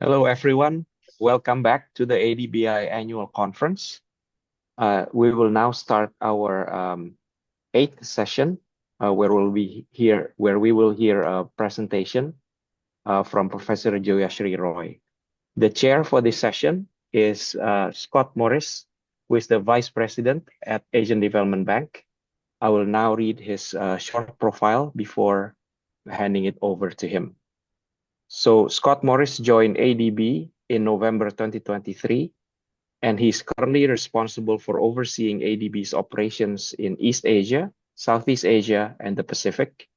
Hello, everyone. Welcome back to the ADBI annual conference. We will now start our eighth session, where we will hear a presentation from Professor Joyashree Roy. The chair for this session is Scott Morris, who is the Vice President at Asian Development Bank. I will now read his short profile before handing it over to him. So Scott Morris joined ADB in November 2023, and he's currently responsible for overseeing ADB's operations in East Asia, Southeast Asia, and the Pacific.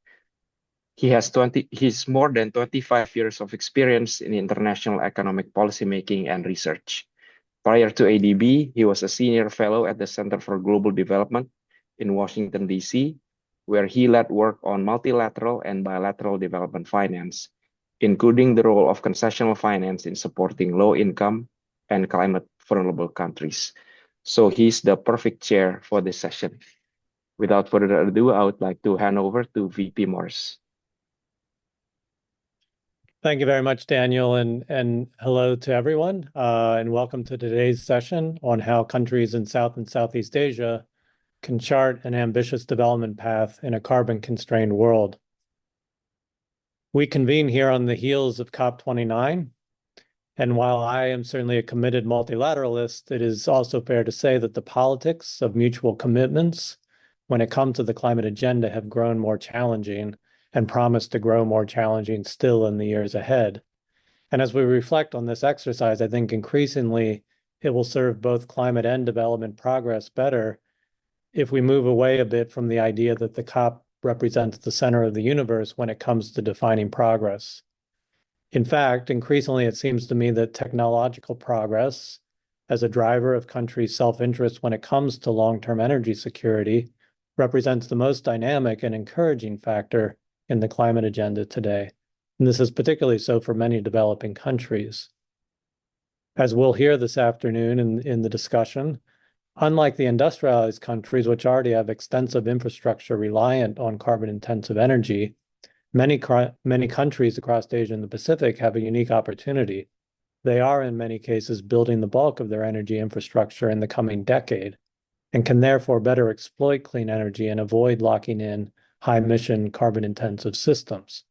He's more than 25 years of experience in international economic policymaking and research. Prior to ADB, he was a senior fellow at the Center for Global Development in Washington, D.C., where he led work on multilateral and bilateral development finance, including the role of concessional finance in supporting low-income and climate-vulnerable countries. So he's the perfect chair for this session. Without further ado, I would like to hand over to VP Morris. Thank you very much, Daniel, and hello to everyone, and welcome to today's session on how countries in South and Southeast Asia can chart an ambitious development path in a carbon-constrained world. We convene here on the heels of COP29, and while I am certainly a committed multilateralist, it is also fair to say that the politics of mutual commitments when it comes to the climate agenda have grown more challenging and promise to grow more challenging still in the years ahead. And as we reflect on this exercise, I think increasingly it will serve both climate and development progress better if we move away a bit from the idea that the COP represents the center of the universe when it comes to defining progress. In fact, increasingly it seems to me that technological progress as a driver of countries' self-interest when it comes to long-term energy security represents the most dynamic and encouraging factor in the climate agenda today. And this is particularly so for many developing countries. As we'll hear this afternoon in the discussion, unlike the industrialized countries, which already have extensive infrastructure reliant on carbon-intensive energy, many countries across Asia and the Pacific have a unique opportunity. They are, in many cases, building the bulk of their energy infrastructure in the coming decade, and can therefore better exploit clean energy and avoid locking in high-emission, carbon-intensive systems.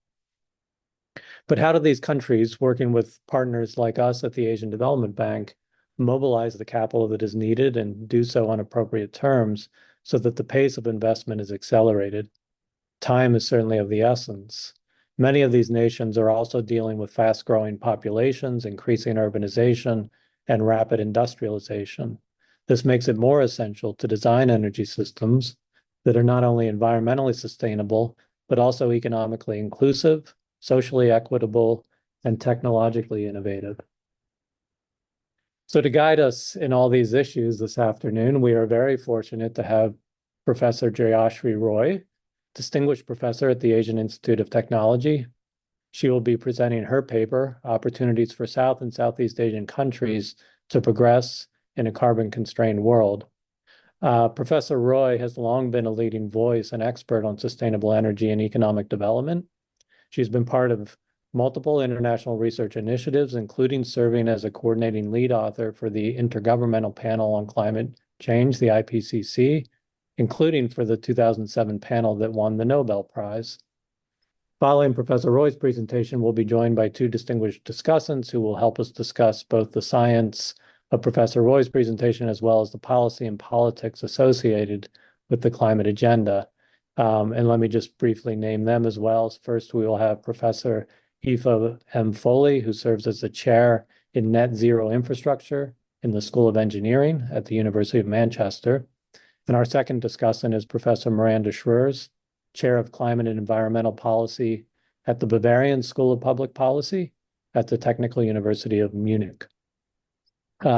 But how do these countries, working with partners like us at the Asian Development Bank, mobilize the capital that is needed and do so on appropriate terms so that the pace of investment is accelerated? Time is certainly of the essence. Many of these nations are also dealing with fast-growing populations, increasing urbanization, and rapid industrialization. This makes it more essential to design energy systems that are not only environmentally sustainable, but also economically inclusive, socially equitable, and technologically innovative. So to guide us in all these issues this afternoon, we are very fortunate to have Professor Joyashree Roy, Distinguished Professor at the Asian Institute of Technology. She will be presenting her paper, Opportunities for South and Southeast Asian Countries to Progress in a Carbon-Constrained World. Professor Roy has long been a leading voice and expert on sustainable energy and economic development. She's been part of multiple international research initiatives, including serving as a coordinating lead author for the Intergovernmental Panel on Climate Change, the IPCC, including for the 2007 panel that won the Nobel Prize. Following Professor Roy's presentation, we'll be joined by two distinguished discussants who will help us discuss both the science of Professor Roy's presentation as well as the policy and politics associated with the climate agenda. And let me just briefly name them as well. First, we will have Professor Aoife M. Foley, who serves as the chair in net zero infrastructure in the School of Engineering at the University of Manchester. And our second discussant is Professor Miranda Schreurs, chair of climate and environmental policy at the Bavarian School of Public Policy at the Technical University of Munich.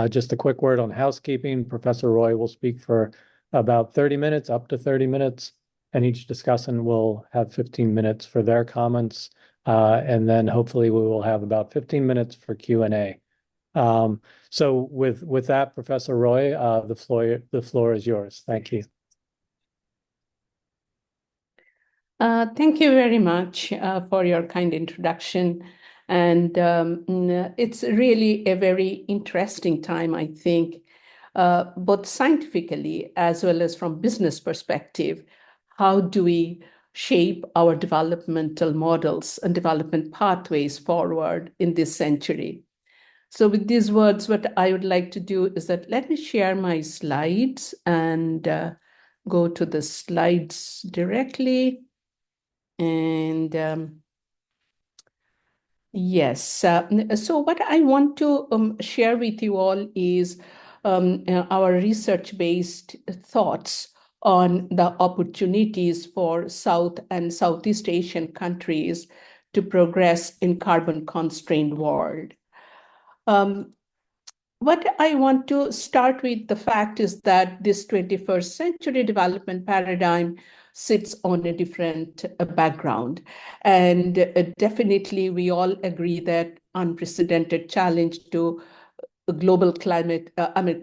Just a quick word on housekeeping. Professor Roy will speak for about 30 minutes, up to 30 minutes, and each discussant will have 15 minutes for their comments. And then hopefully we will have about 15 minutes for Q&A. So with that, Professor Roy, the floor is yours. Thank you. Thank you very much for your kind introduction. And it's really a very interesting time, I think, both scientifically as well as from business perspective. How do we shape our developmental models and development pathways forward in this century? So with these words, what I would like to do is that let me share my slides and go to the slides directly. And yes, so what I want to share with you all is our research-based thoughts on the opportunities for South and Southeast Asian countries to progress in carbon-constrained world. What I want to start with the fact is that this 21st century development paradigm sits on a different background. And definitely we all agree that unprecedented challenge to global climate,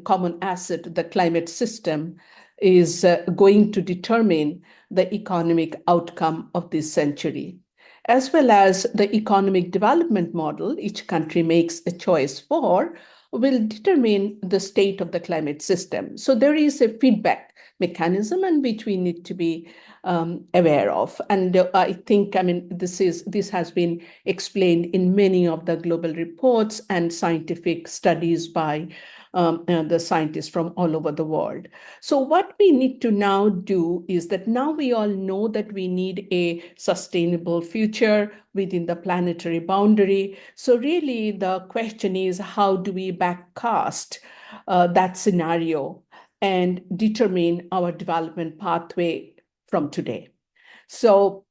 common asset, the climate system, is going to determine the economic outcome of this century, as well as the economic development model each country makes a choice for will determine the state of the climate system. So there is a feedback mechanism and which we need to be aware of. And I think, this has been explained in many of the global reports and scientific studies by the scientists from all over the world. So what we need to now do is that now we all know that we need a sustainable future within the planetary boundary. So really the question is, how do we backcast that scenario and determine our development pathway from today? So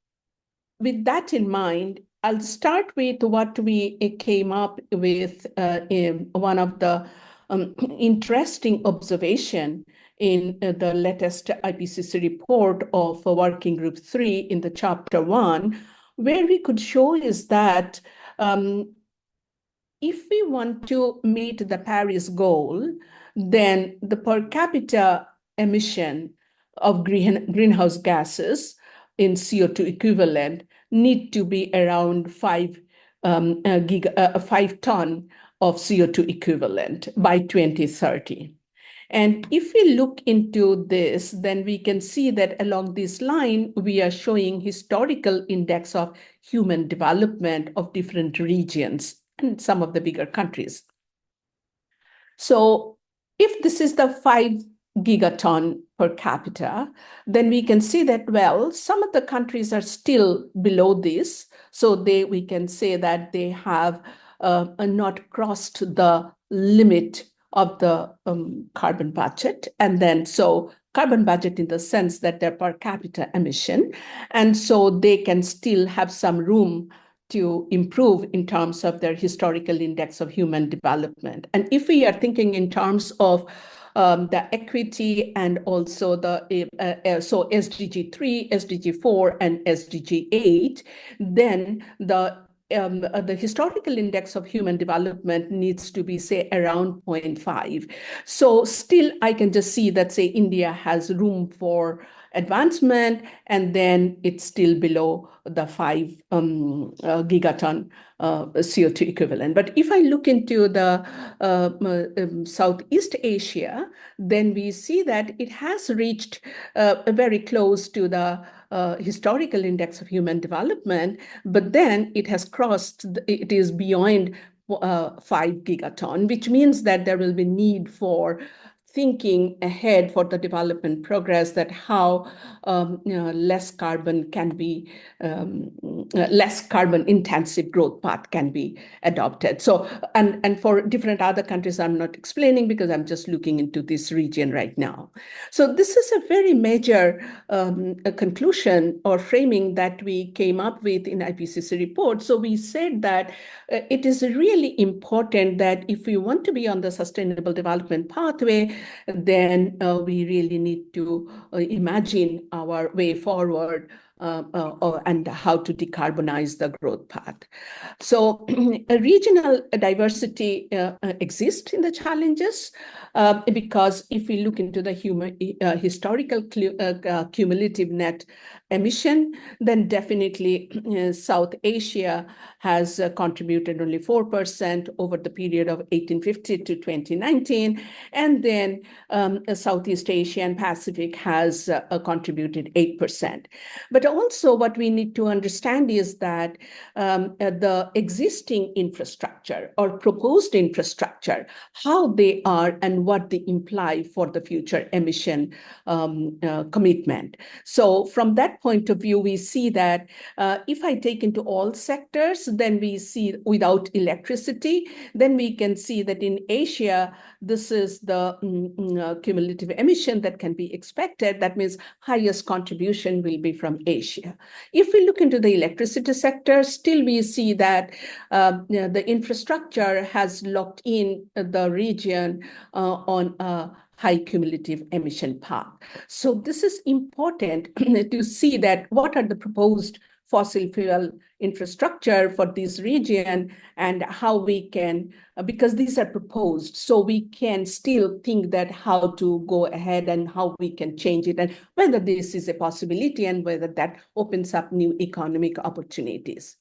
with that in mind, I'll start with what we came up with in one of the interesting observation in the latest IPCC report of Working Group 3 in the chapter 1, where we could show is that if we want to meet the Paris goal, then the per capita emission of greenhouse gases in CO2 equivalent need to be around 5 ton of CO2 equivalent by 2030. And if we look into this, then we can see that along this line, we are showing historical index of human development of different regions and some of the bigger countries. So if this is the 5 gigaton per capita, then we can see that, well, some of the countries are still below this. So we can say that they have not crossed the limit of the carbon budget. And then so carbon budget in the sense that they're per capita emission. And so they can still have some room to improve in terms of their historical index of human development. And if we are thinking in terms of the equity and also the so SDG 3, SDG 4, and SDG 8, then the historical index of human development needs to be, say, around 0.5. So still, I can just see that, say, India has room for advancement, and then it's still below the 5 gigaton CO2 equivalent. But if I look into the Southeast Asia, then we see that it has reached very close to the historical index of human development, but then it has crossed, it is beyond 5 gigaton, which means that there will be need for thinking ahead for the development progress, that how less carbon can be, less carbon intensive growth path can be adopted. So, and for different other countries, I'm not explaining because I'm just looking into this region right now. So this is a very major a conclusion or framing that we came up with in IPCC report. So we said that it is really important that if we want to be on the sustainable development pathway, then we really need to imagine our way forward and how to decarbonize the growth path. So regional diversity exists in the challenges because if we look into the historical cumulative net emission, then definitely South Asia has contributed only 4% over the period of 1850 to 2019. And then Southeast Asia and Pacific has contributed 8%. But also what we need to understand is that the existing infrastructure or proposed infrastructure, how they are and what they imply for the future emission commitment. So from that point of view, we see that if I take into all sectors, then we see without electricity, then we can see that in Asia, this is the cumulative emission that can be expected. That means highest contribution will be from Asia. If we look into the electricity sector, still we see that the infrastructure has locked in the region on a high cumulative emission path. So this is important to see that what are the proposed fossil fuel infrastructure for this region and how we can, because these are proposed, so we can still think that how to go ahead and how we can change it and whether this is a possibility and whether that opens up new economic opportunities.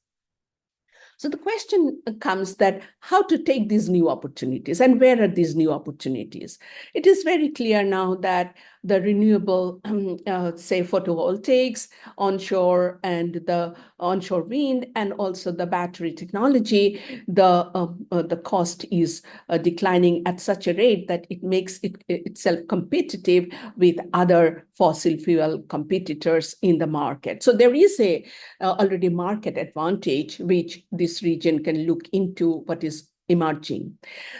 So the question comes that how to take these new opportunities and where are these new opportunities? It is very clear now that the renewable, say photovoltaics, onshore and the onshore wind, and also the battery technology, the cost is declining at such a rate that it makes itself competitive with other fossil fuel competitors in the market. So there is a already market advantage which this region can look into what is emerging.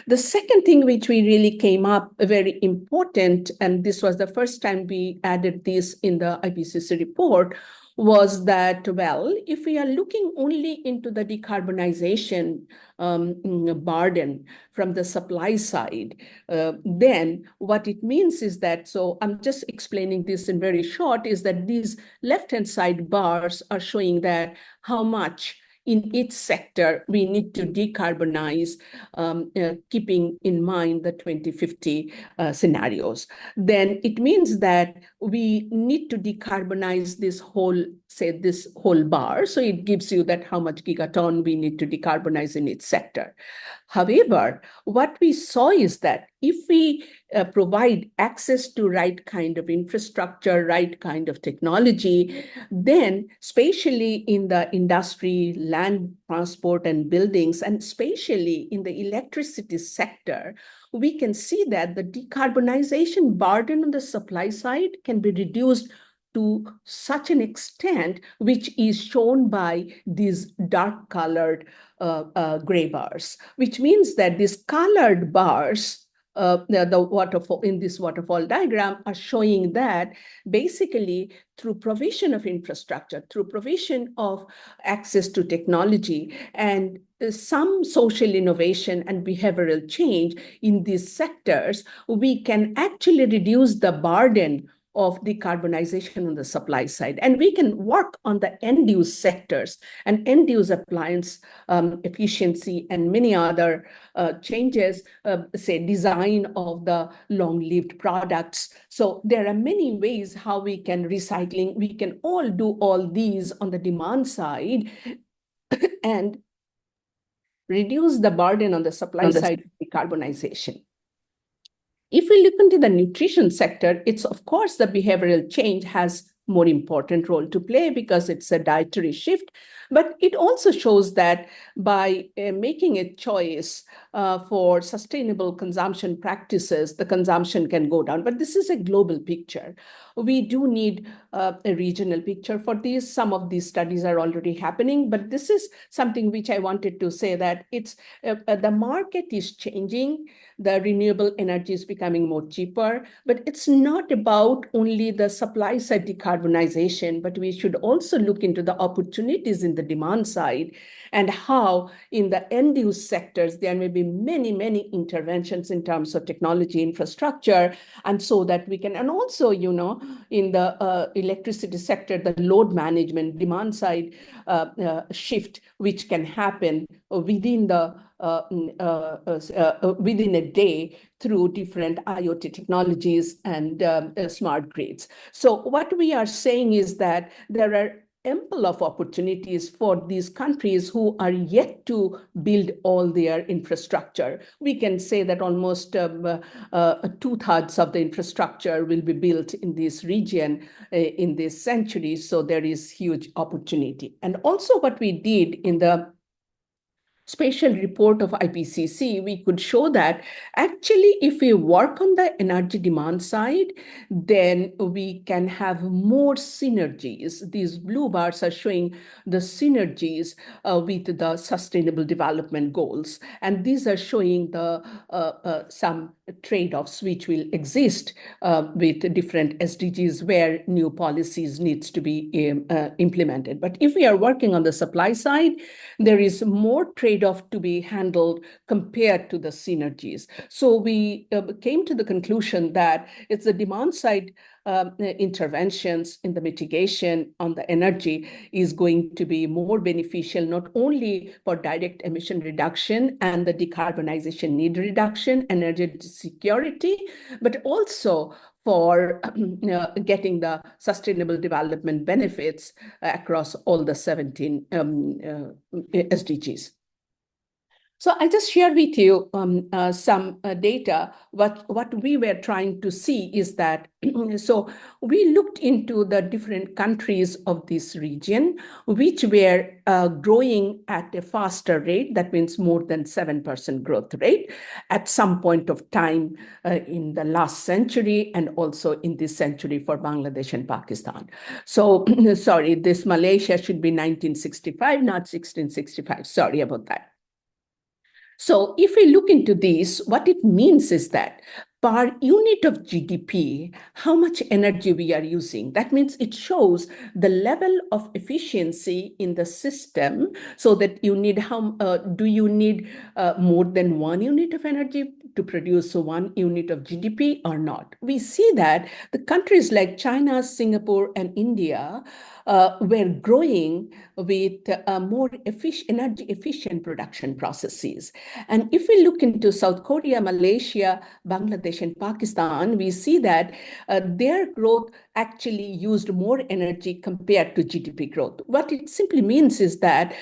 The second thing which we really came up very important, and this was the first time we added this in the IPCC report, was that, well, if we are looking only into the decarbonization burden from the supply side, then what it means is that, so I'm just explaining this in very short, is that these left-hand side bars are showing that how much in each sector we need to decarbonize, keeping in mind the 2050 scenarios. Then it means that we need to decarbonize this whole, say, this whole bar. So it gives you that how much gigaton we need to decarbonize in each sector. However, what we saw is that if we provide access to right kind of infrastructure, right kind of technology, then especially in the industry, land transport and buildings, and especially in the electricity sector, we can see that the decarbonization burden on the supply side can be reduced to such an extent, which is shown by these dark colored gray bars, which means that these colored bars, the waterfall in this waterfall diagram, are showing that basically through provision of infrastructure, through provision of access to technology, and some social innovation and behavioral change in these sectors, we can actually reduce the burden of decarbonization on the supply side. And we can work on the end-use sectors and end-use appliance efficiency and many other changes, say design of the long-lived products. So there are many ways how we can recycling. We can all do all these on the demand side and reduce the burden on the supply side of decarbonization. If we look into the nutrition sector, it's of course the behavioral change has more important role to play because it's a dietary shift, but it also shows that by making a choice for sustainable consumption practices, the consumption can go down. But this is a global picture. We do need a regional picture for these. Some of these studies are already happening, but this is something which I wanted to say that it's the market is changing. The renewable energy is becoming more cheaper, but it's not about only the supply side decarbonization, but we should also look into the opportunities in the demand side and how in the end use sectors, there may be many, many interventions in terms of technology infrastructure. And so that we can, and also, you know, in the electricity sector, the load management, demand side shift, which can happen within the within a day through different IoT technologies and smart grids. So what we are saying is that there are ample of opportunities for these countries who are yet to build all their infrastructure. We can say that almost 2/3 of the infrastructure will be built in this region in this century. So there is huge opportunity. And also what we did in the spatial report of IPCC, we could show that actually if we work on the energy demand side, then we can have more synergies. These blue bars are showing the synergies with the Sustainable Development Goals. And these are showing the some trade-offs which will exist with different SDGs where new policies needs to be implemented. But if we are working on the supply side, there is more trade-off to be handled compared to the synergies. So we came to the conclusion that it's the demand side interventions in the mitigation on the energy is going to be more beneficial, not only for direct emission reduction and the decarbonization need reduction, energy security, but also for getting the sustainable development benefits across all the 17 SDGs. So I just share with you some data. What we were trying to see is that, so we looked into the different countries of this region, which were growing at a faster rate, that means more than 7% growth rate, at some point of time in the last century and also in this century for Bangladesh and Pakistan. So, sorry, this Malaysia should be 1965, not 1665. Sorry about that. So if we look into this, what it means is that per unit of GDP, how much energy we are using. That means it shows the level of efficiency in the system, so that you need do you need more than 1 unit of energy to produce 1 unit of GDP or not? We see that the countries like China, Singapore, and India were growing with more energy efficient production processes. And if we look into South Korea, Malaysia, Bangladesh, and Pakistan, we see that their growth actually used more energy compared to GDP growth. What it simply means is that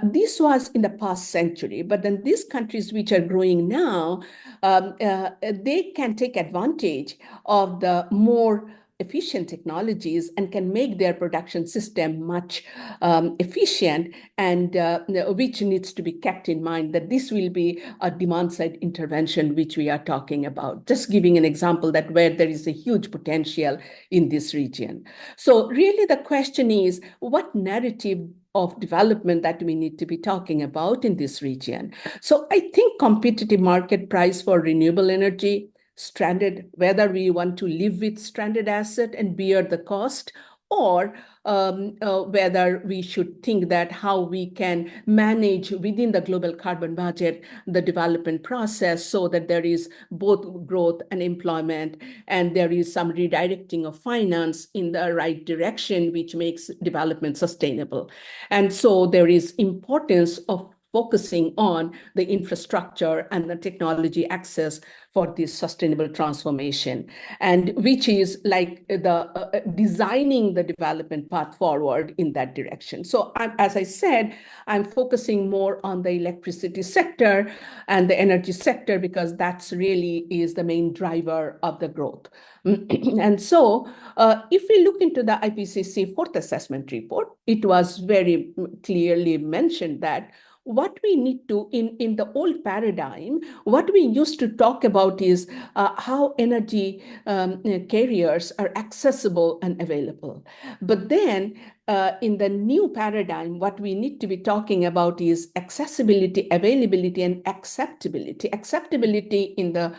this was in the past century, but then these countries which are growing now, they can take advantage of the more efficient technologies and can make their production system much efficient, and which needs to be kept in mind that this will be a demand side intervention which we are talking about. Just giving an example that where there is a huge potential in this region. So really the question is, what narrative of development that we need to be talking about in this region? So I think competitive market price for renewable energy, whether we want to live with stranded asset and bear the cost, or whether we should think that how we can manage within the global carbon budget the development process so that there is both growth and employment, and there is some redirecting of finance in the right direction, which makes development sustainable. And so there is importance of focusing on the infrastructure and the technology access for this sustainable transformation, and which is like the designing the development path forward in that direction. So as I said, I'm focusing more on the electricity sector and the energy sector because that's really is the main driver of the growth. And so if we look into the IPCC fourth assessment report, it was very clearly mentioned that what we need to, in the old paradigm, what we used to talk about is how energy carriers are accessible and available. But then in the new paradigm, what we need to be talking about is accessibility, availability, and acceptability. Acceptability in the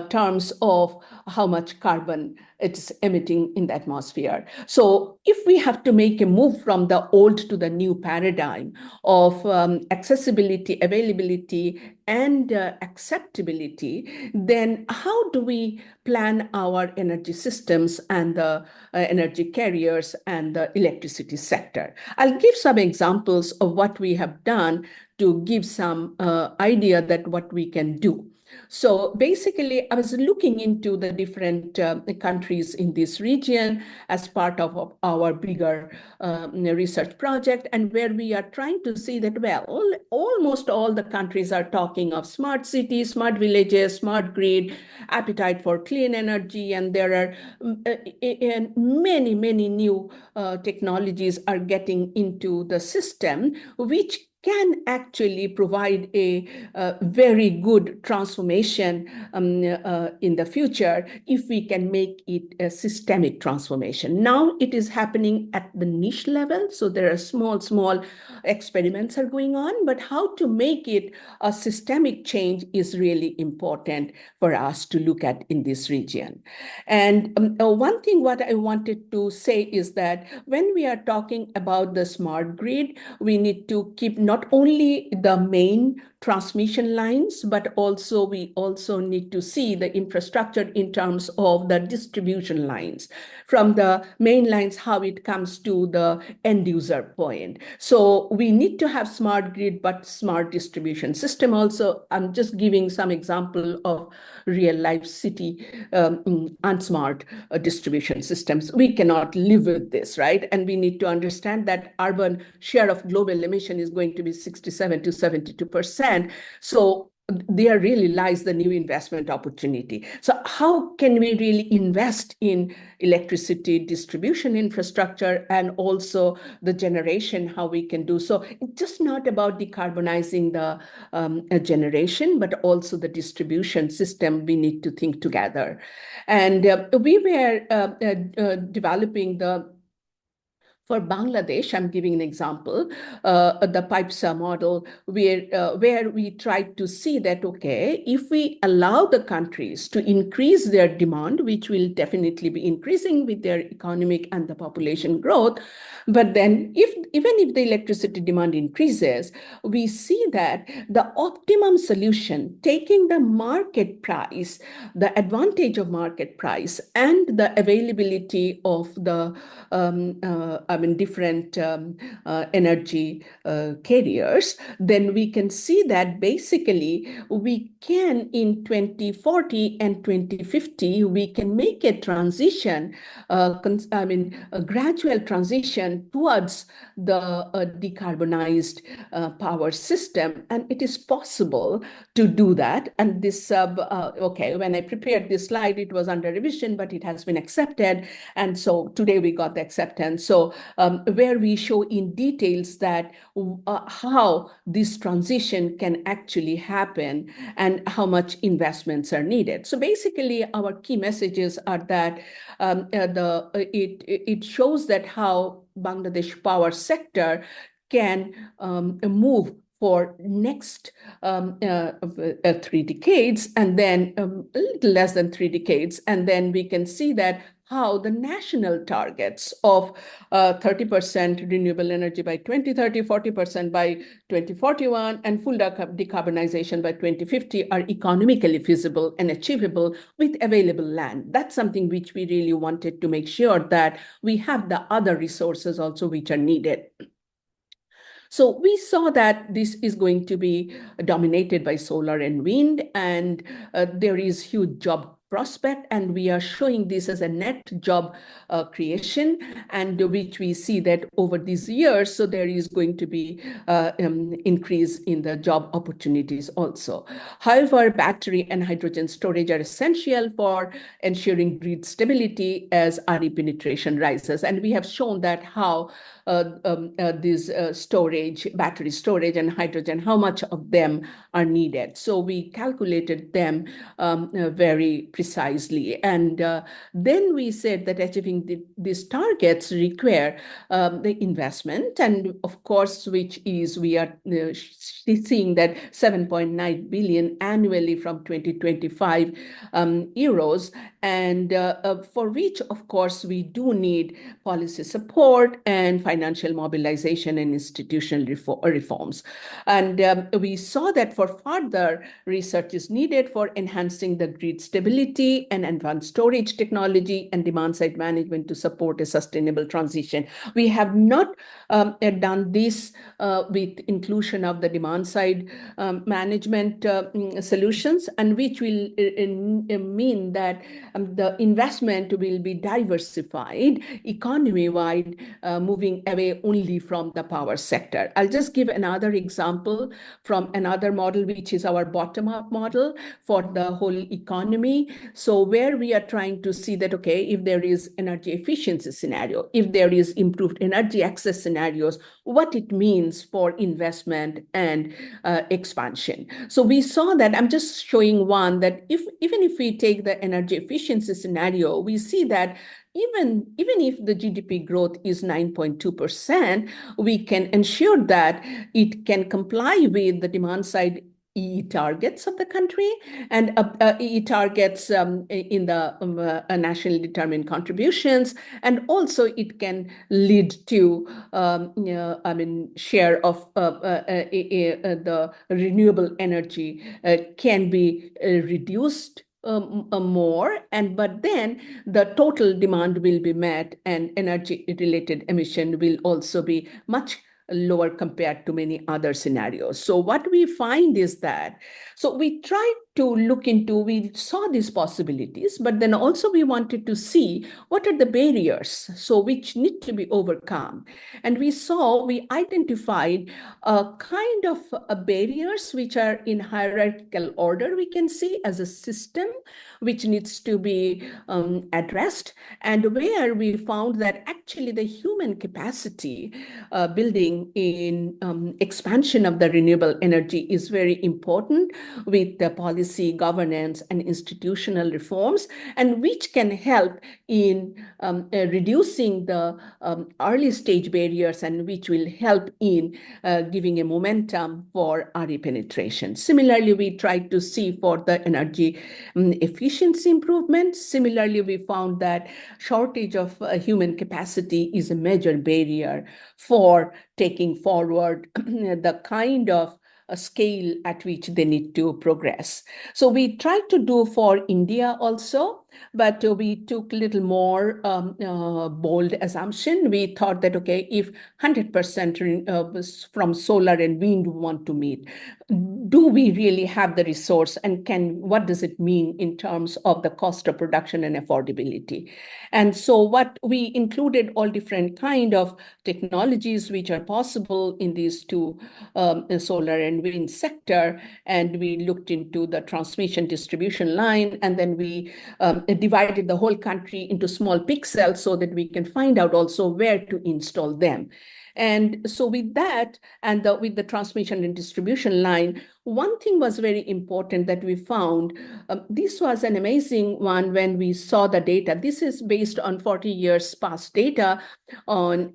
terms of how much carbon it's emitting in the atmosphere. So if we have to make a move from the old to the new paradigm of accessibility, availability, and acceptability, then how do we plan our energy systems and the energy carriers and the electricity sector? I'll give some examples of what we have done to give some idea that what we can do. So basically, I was looking into the different countries in this region as part of our bigger research project, and where we are trying to see that, well, almost all the countries are talking of smart cities, smart villages, smart grid, appetite for clean energy, and there are many, many new technologies are getting into the system, which can actually provide a very good transformation in the future if we can make it a systemic transformation. Now it is happening at the niche level, so there are small experiments are going on, but how to make it a systemic change is really important for us to look at in this region. And one thing what I wanted to say is that when we are talking about the smart grid, we need to keep not only the main transmission lines, but we also need to see the infrastructure in terms of the distribution lines, from the main lines, how it comes to the end user point. So we need to have smart grid, but smart distribution system also. I'm just giving some example of real life city unsmart distribution systems. We cannot live with this, right? And we need to understand that urban share of global emission is going to be 67 to 72%. So there really lies the new investment opportunity. So how can we really invest in electricity distribution infrastructure and also the generation, how we can do so? It's just not about decarbonizing the generation, but also the distribution system we need to think together. And we were developing for Bangladesh, I'm giving an example, the PIPESA model, where we tried to see that, okay, if we allow the countries to increase their demand, which will definitely be increasing with their economic and the population growth, but then even if the electricity demand increases, we see that the optimum solution, taking the market price, the advantage of market price, and the availability of the different energy carriers, then we can see that basically we can, in 2040 and 2050, we can make a transition, a gradual transition towards the decarbonized power system. And it is possible to do that. And this, okay, when I prepared this slide, it was under revision, but it has been accepted. And so today we got the acceptance. So where we show in details that how this transition can actually happen and how much investments are needed. So basically, our key messages are that it shows that how Bangladesh power sector can move for next 3 decades, and then a little less than 3 decades. And then we can see that how the national targets of 30% renewable energy by 2030, 40% by 2041, and full decarbonization by 2050 are economically feasible and achievable with available land. That's something which we really wanted to make sure that we have the other resources also which are needed. So we saw that this is going to be dominated by solar and wind, and there is huge job prospect, and we are showing this as a net job creation, and which we see that over these years, so there is going to be increase in the job opportunities also. However, battery and hydrogen storage are essential for ensuring grid stability as RE penetration rises, and we have shown that how this storage, battery storage and hydrogen, how much of them are needed. So we calculated them very precisely. precisely. And then we said that achieving these targets require the investment, and of course, which is we are seeing that 7.9 billion annually from 2025 euros, and for which, of course, we do need policy support and financial mobilization and institutional reforms. And we saw that for further research is needed for enhancing the grid stability and advanced storage technology and demand-side management to support a sustainable transition. We have not done this with inclusion of the demand-side management solutions, and which will mean that the investment will be diversified economy-wide, moving away only from the power sector. I'll just give another example from another model, which is our bottom-up model for the whole economy. So where we are trying to see that, okay, if there is energy efficiency scenario, if there is improved energy access scenarios, what it means for investment and expansion. So we saw that, I'm just showing one, that even if we take the energy efficiency scenario, we see that even if the GDP growth is 9.2%, we can ensure that it can comply with the demand side EE targets of the country and EE targets in the nationally determined contributions, and also it can lead to share of the renewable energy can be reduced more, but then the total demand will be met, and energy related emission will also be much lower compared to many other scenarios. So what we find is that, so we tried to look into, we saw these possibilities, but then also we wanted to see what are the barriers, so which need to be overcome. And we identified kind of barriers which are in hierarchical order, we can see, as a system which needs to be addressed, and where we found that actually the human capacity building in expansion of the renewable energy is very important, with the policy, governance, and institutional reforms, and which can help in reducing the early stage barriers, and which will help in giving a momentum for RE penetration. Similarly, we tried to see for the energy efficiency improvement. Similarly, we found that shortage of human capacity is a major barrier for taking forward the kind of a scale at which they need to progress. So we tried to do for India also, but we took a little more bold assumption. We thought that, okay, if 100% from solar and wind want to meet, do we really have the resource, and what does it mean in terms of the cost of production and affordability? And so what we included all different kind of technologies which are possible in these two solar and wind sector, and we looked into the transmission distribution line, and then we divided the whole country into small pixels so that we can find out also where to install them. And so with that, and with the transmission and distribution line, one thing was very important that we found. This was an amazing one when we saw the data. This is based on 40 years past data on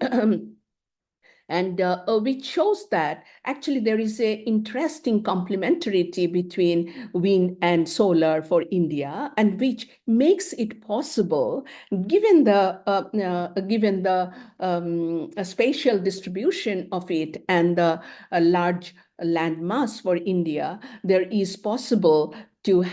and which shows that actually there is an interesting complementarity between wind and solar for India, and which makes it possible, given the spatial distribution of it and the large land mass for India, there is possible to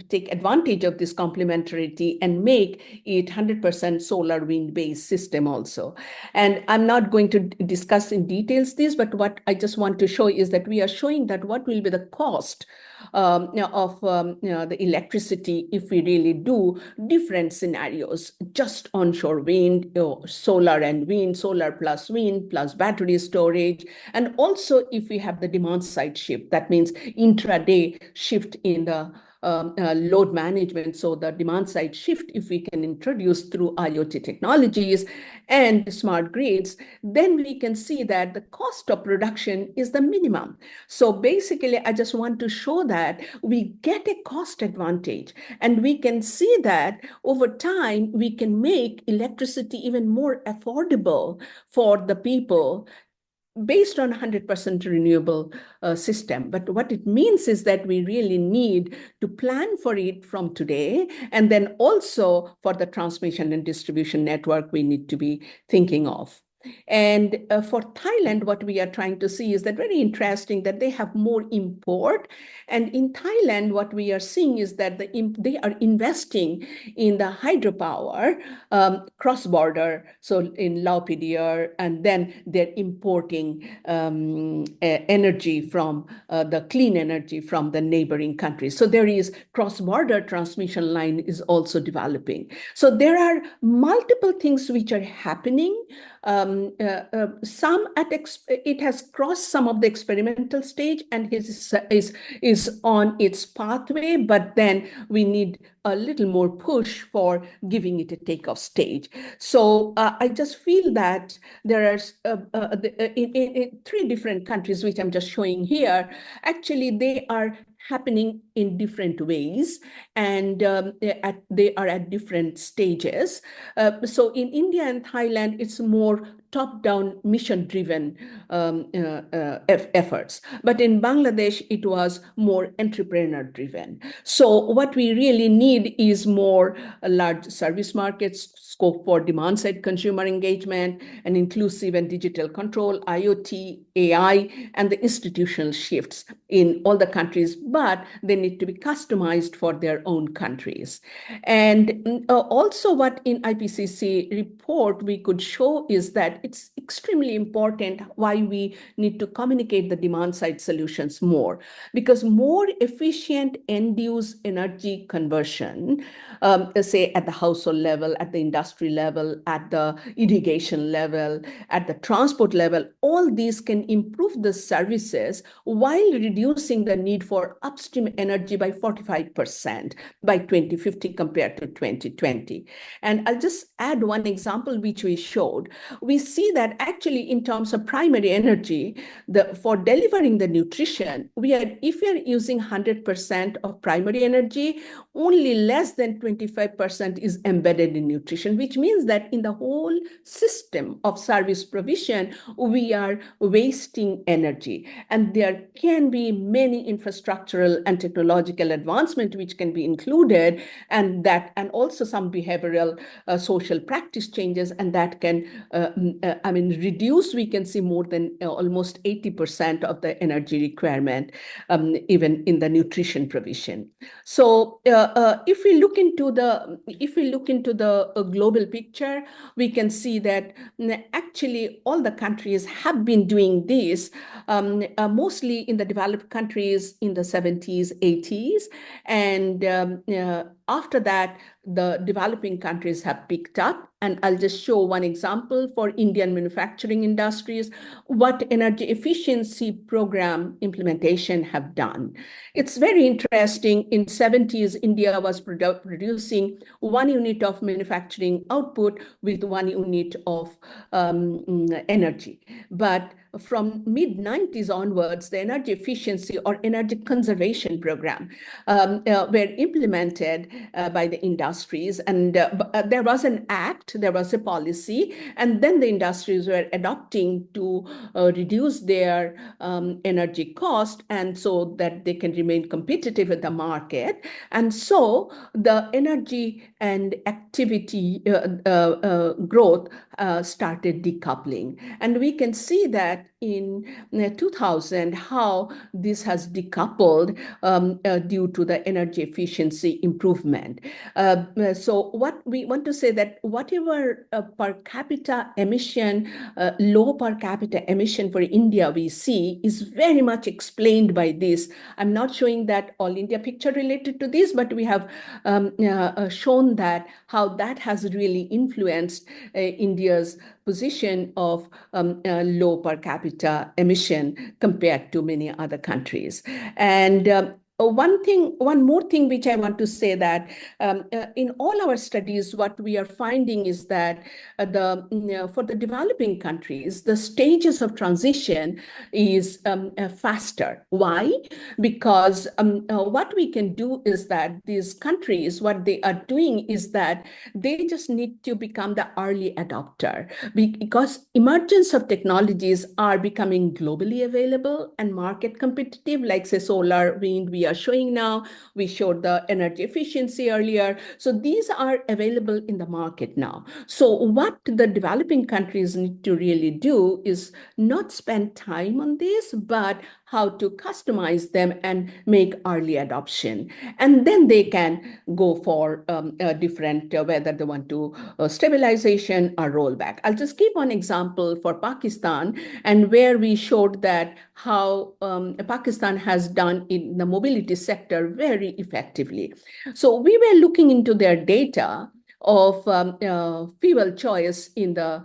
take advantage of this complementarity and make it 100% solar wind based system also. And I'm not going to discuss in details this, but what I just want to show is that we are showing that what will be the cost of the electricity if we really do different scenarios, just onshore wind, solar and wind, solar plus wind plus battery storage, and also if we have the demand side shift, that means intraday shift in the load management, so the demand side shift, if we can introduce through IoT technologies and smart grids, then we can see that the cost of production is the minimum. So basically, I just want to show that we get a cost advantage, and we can see that over time, we can make electricity even more affordable for the people based on 100% renewable system. But what it means is that we really need to plan for it from today. And then also for the transmission and distribution network, we need to be thinking of. And for Thailand, what we are trying to see is that very interesting that they have more import. And in Thailand, what we are seeing is that they are investing in the hydropower cross-border, so in Laupedir, and then they're importing energy from the clean energy from the neighboring countries. So there is cross-border transmission line is also developing. So there are multiple things which are happening. It has crossed some of the experimental stage and is on its pathway, but then we need a little more push for giving it a takeoff stage. So I just feel that there are in 3 different countries, which I'm just showing here, actually they are happening in different ways, and they are at different stages. So in India and Thailand, it's more top-down mission-driven efforts. But in Bangladesh, it was more entrepreneur-driven. So what we really need is more large service markets, scope for demand-side consumer engagement, and inclusive and digital control, IoT, AI, and the institutional shifts in all the countries, but they need to be customized for their own countries. And also what in IPCC report we could show is that it's extremely important why we need to communicate the demand-side solutions more, because more efficient end-use energy conversion, say at the household level, at the industry level, at the irrigation level, at the transport level, all these can improve the services while reducing the need for upstream energy by 45% by 2050 compared to 2020. And I'll just add one example which we showed. We see that actually in terms of primary energy, for delivering the nutrition, if we are using 100% of primary energy, only less than 25% is embedded in nutrition, which means that in the whole system of service provision, we are wasting energy. And there can be many infrastructural and technological advancement which can be included, and also some behavioral social practice changes, and that can reduce, we can see more than almost 80% of the energy requirement, even in the nutrition provision. So if we look into the global picture, we can see that actually all the countries have been doing this, mostly in the developed countries in the 70s, 80s, and after that, the developing countries have picked up. And I'll just show one example for Indian manufacturing industries, what energy efficiency program implementation have done. It's very interesting. In 70s, India was producing 1 unit of manufacturing output with 1 unit of energy. But from mid-90s onwards, the energy efficiency or energy conservation program were implemented by the industries. And there was an act, there was a policy, and then the industries were adopting to reduce their energy cost, and so that they can remain competitive in the market. And so the energy and activity growth started decoupling. And we can see that in 2000, how this has decoupled due to the energy efficiency improvement. So what we want to say that whatever per capita emission, low per capita emission for India we see is very much explained by this. I'm not showing that all India picture related to this, but we have shown that how that has really influenced India's position of low per capita emission compared to many other countries. And one more thing which I want to say that in all our studies, what we are finding is that for the developing countries, the stages of transition is faster. Why? Because what we can do is that these countries, what they are doing is that they just need to become the early adopter, because emergence of technologies are becoming globally available and market competitive, like say solar, wind, we are showing now. We showed the energy efficiency earlier. So these are available in the market now. So what the developing countries need to really do is not spend time on this, but how to customize them and make early adoption. And then they can go for different, whether they want to stabilization or rollback. I'll just give one example for Pakistan, and where we showed that how Pakistan has done in the mobility sector very effectively. So we were looking into their data of fuel choice in the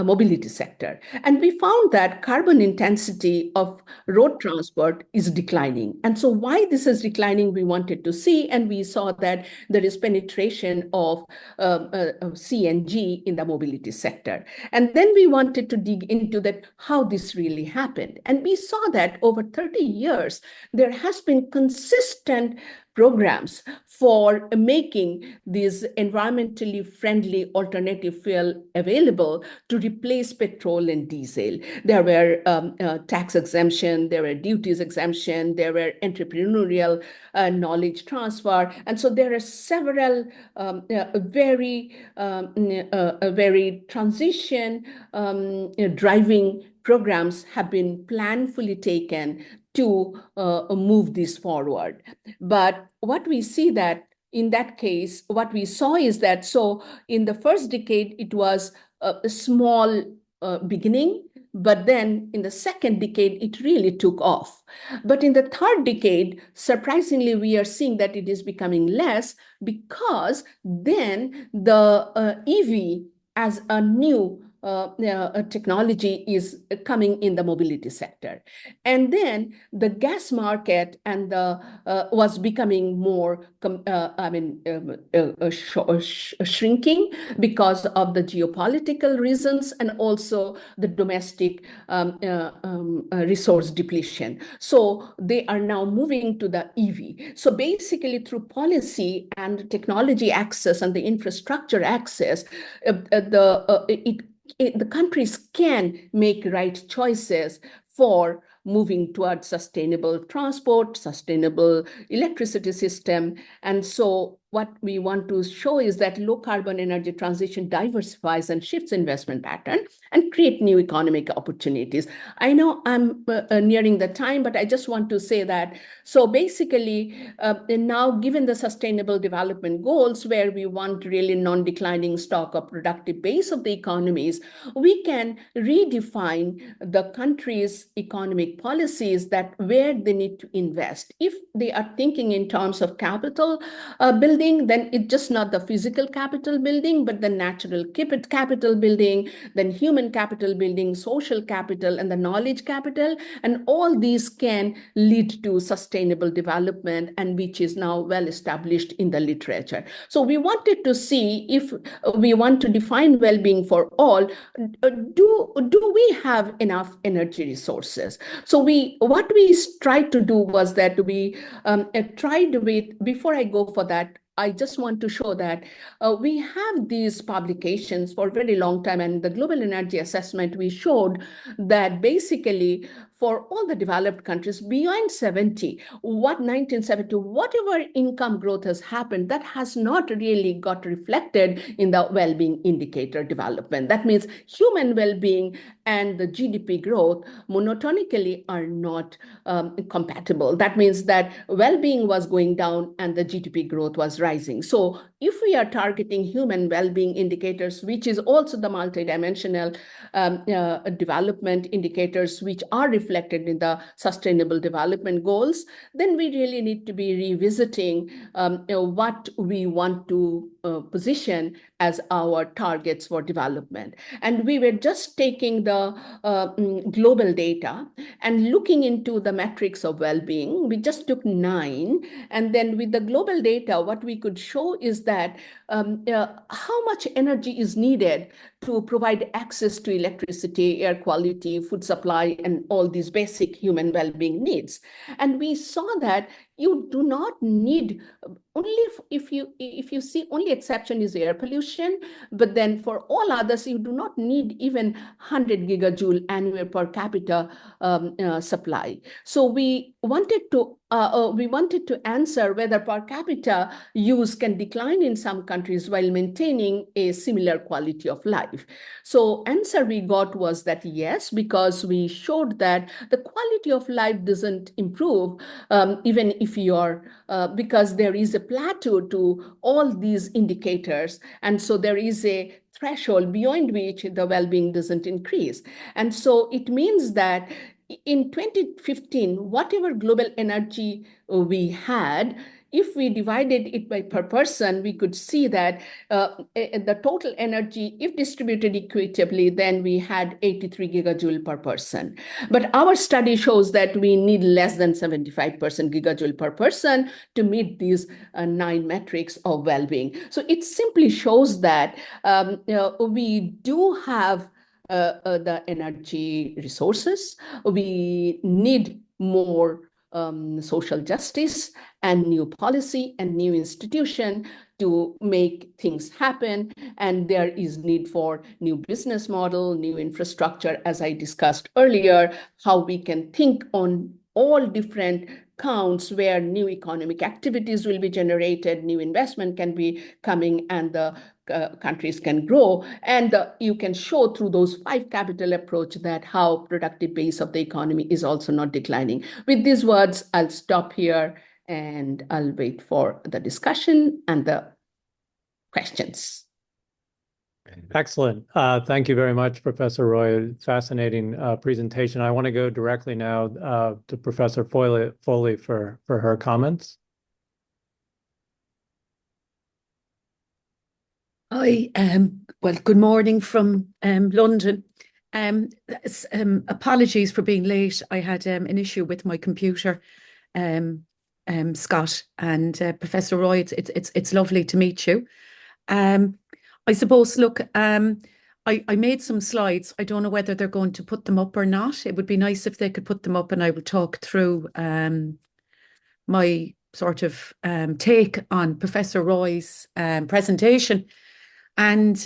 mobility sector. And we found that carbon intensity of road transport is declining. And so why this is declining, we wanted to see, and we saw that there is penetration of CNG in the mobility sector. And then we wanted to dig into that, how this really happened. And we saw that over 30 years, there has been consistent programs for making these environmentally friendly alternative fuel available to replace petrol and diesel. There were tax exemption, there were duties exemption, there were entrepreneurial knowledge transfer. And so there are several very transition driving programs have been planfully taken to move this forward. But what we see that in that case, what we saw is that, so in the first decade, it was a small beginning, but then in the second decade, it really took off. But in the third decade, surprisingly, we are seeing that it is becoming less, because then the EV as a new technology is coming in the mobility sector. And then the gas market and the was becoming more, shrinking because of the geopolitical reasons and also the domestic resource depletion. So they are now moving to the EV. So basically, through policy and technology access and the infrastructure access, the countries can make right choices for moving towards sustainable transport, sustainable electricity system. And so what we want to show is that low carbon energy transition diversifies and shifts investment pattern and create new economic opportunities. I know I'm nearing the time, but I just want to say that, so basically now, given the sustainable development goals, where we want really non-declining stock of productive base of the economies, we can redefine the country's economic policies, that where they need to invest. If they are thinking in terms of capital building, then it's just not the physical capital building, but the natural capital building, then human capital building, social capital, and the knowledge capital. And all these can lead to sustainable development, and which is now well established in the literature. So we wanted to see, if we want to define well-being for all, do we have enough energy resources? So what we tried to do was that we tried with, before I go for that, I just want to show that we have these publications for a very long time, and the Global Energy Assessment, we showed that basically for all the developed countries beyond 1970, whatever income growth has happened, that has not really got reflected in the well-being indicator development. That means human well-being and the GDP growth monotonically are not compatible. That means that well-being was going down and the GDP growth was rising. So if we are targeting human well-being indicators, which is also the multidimensional development indicators, which are reflected in the Sustainable Development Goals, then we really need to be revisiting what we want to position as our targets for development. And we were just taking the global data and looking into the metrics of well-being. We just took 9, and then with the global data, what we could show is that how much energy is needed to provide access to electricity, air quality, food supply, and all these basic human well-being needs. And we saw that you do not need, only if you see, only exception is air pollution, but then for all others, you do not need even 100 gigajoule annual per capita supply. So we wanted to answer whether per capita use can decline in some countries while maintaining a similar quality of life. So answer we got was that yes, because we showed that the quality of life doesn't improve even if you're, because there is a plateau to all these indicators. And so there is a threshold beyond which the well-being doesn't increase. And so it means that in 2015, whatever global energy we had, if we divided it by per person, we could see that the total energy, if distributed equitably, then we had 83 gigajoule per person. But our study shows that we need less than 75% gigajoule per person to meet these 9 metrics of well-being. So it simply shows that we do have the energy resources. We need more social justice and new policy and new institution to make things happen. And there is need for new business model, new infrastructure, as I discussed earlier, how we can think on all different counts where new economic activities will be generated, new investment can be coming, and the countries can grow. And you can show through those 5 capital approach that how productive base of the economy is also not declining. With these words, I'll stop here and I'll wait for the discussion and the questions. Excellent. Thank you very much, Professor Roy. Fascinating presentation. I want to go directly now to Professor Foley for her comments. Hi, well, good morning from London. Apologies for being late. I had an issue with my computer, Scott, and Professor Roy. It's lovely to meet you. I suppose, look, I made some slides. I don't know whether they're going to put them up or not. It would be nice if they could put them up, and I will talk through my sort of take on Professor Roy's presentation. And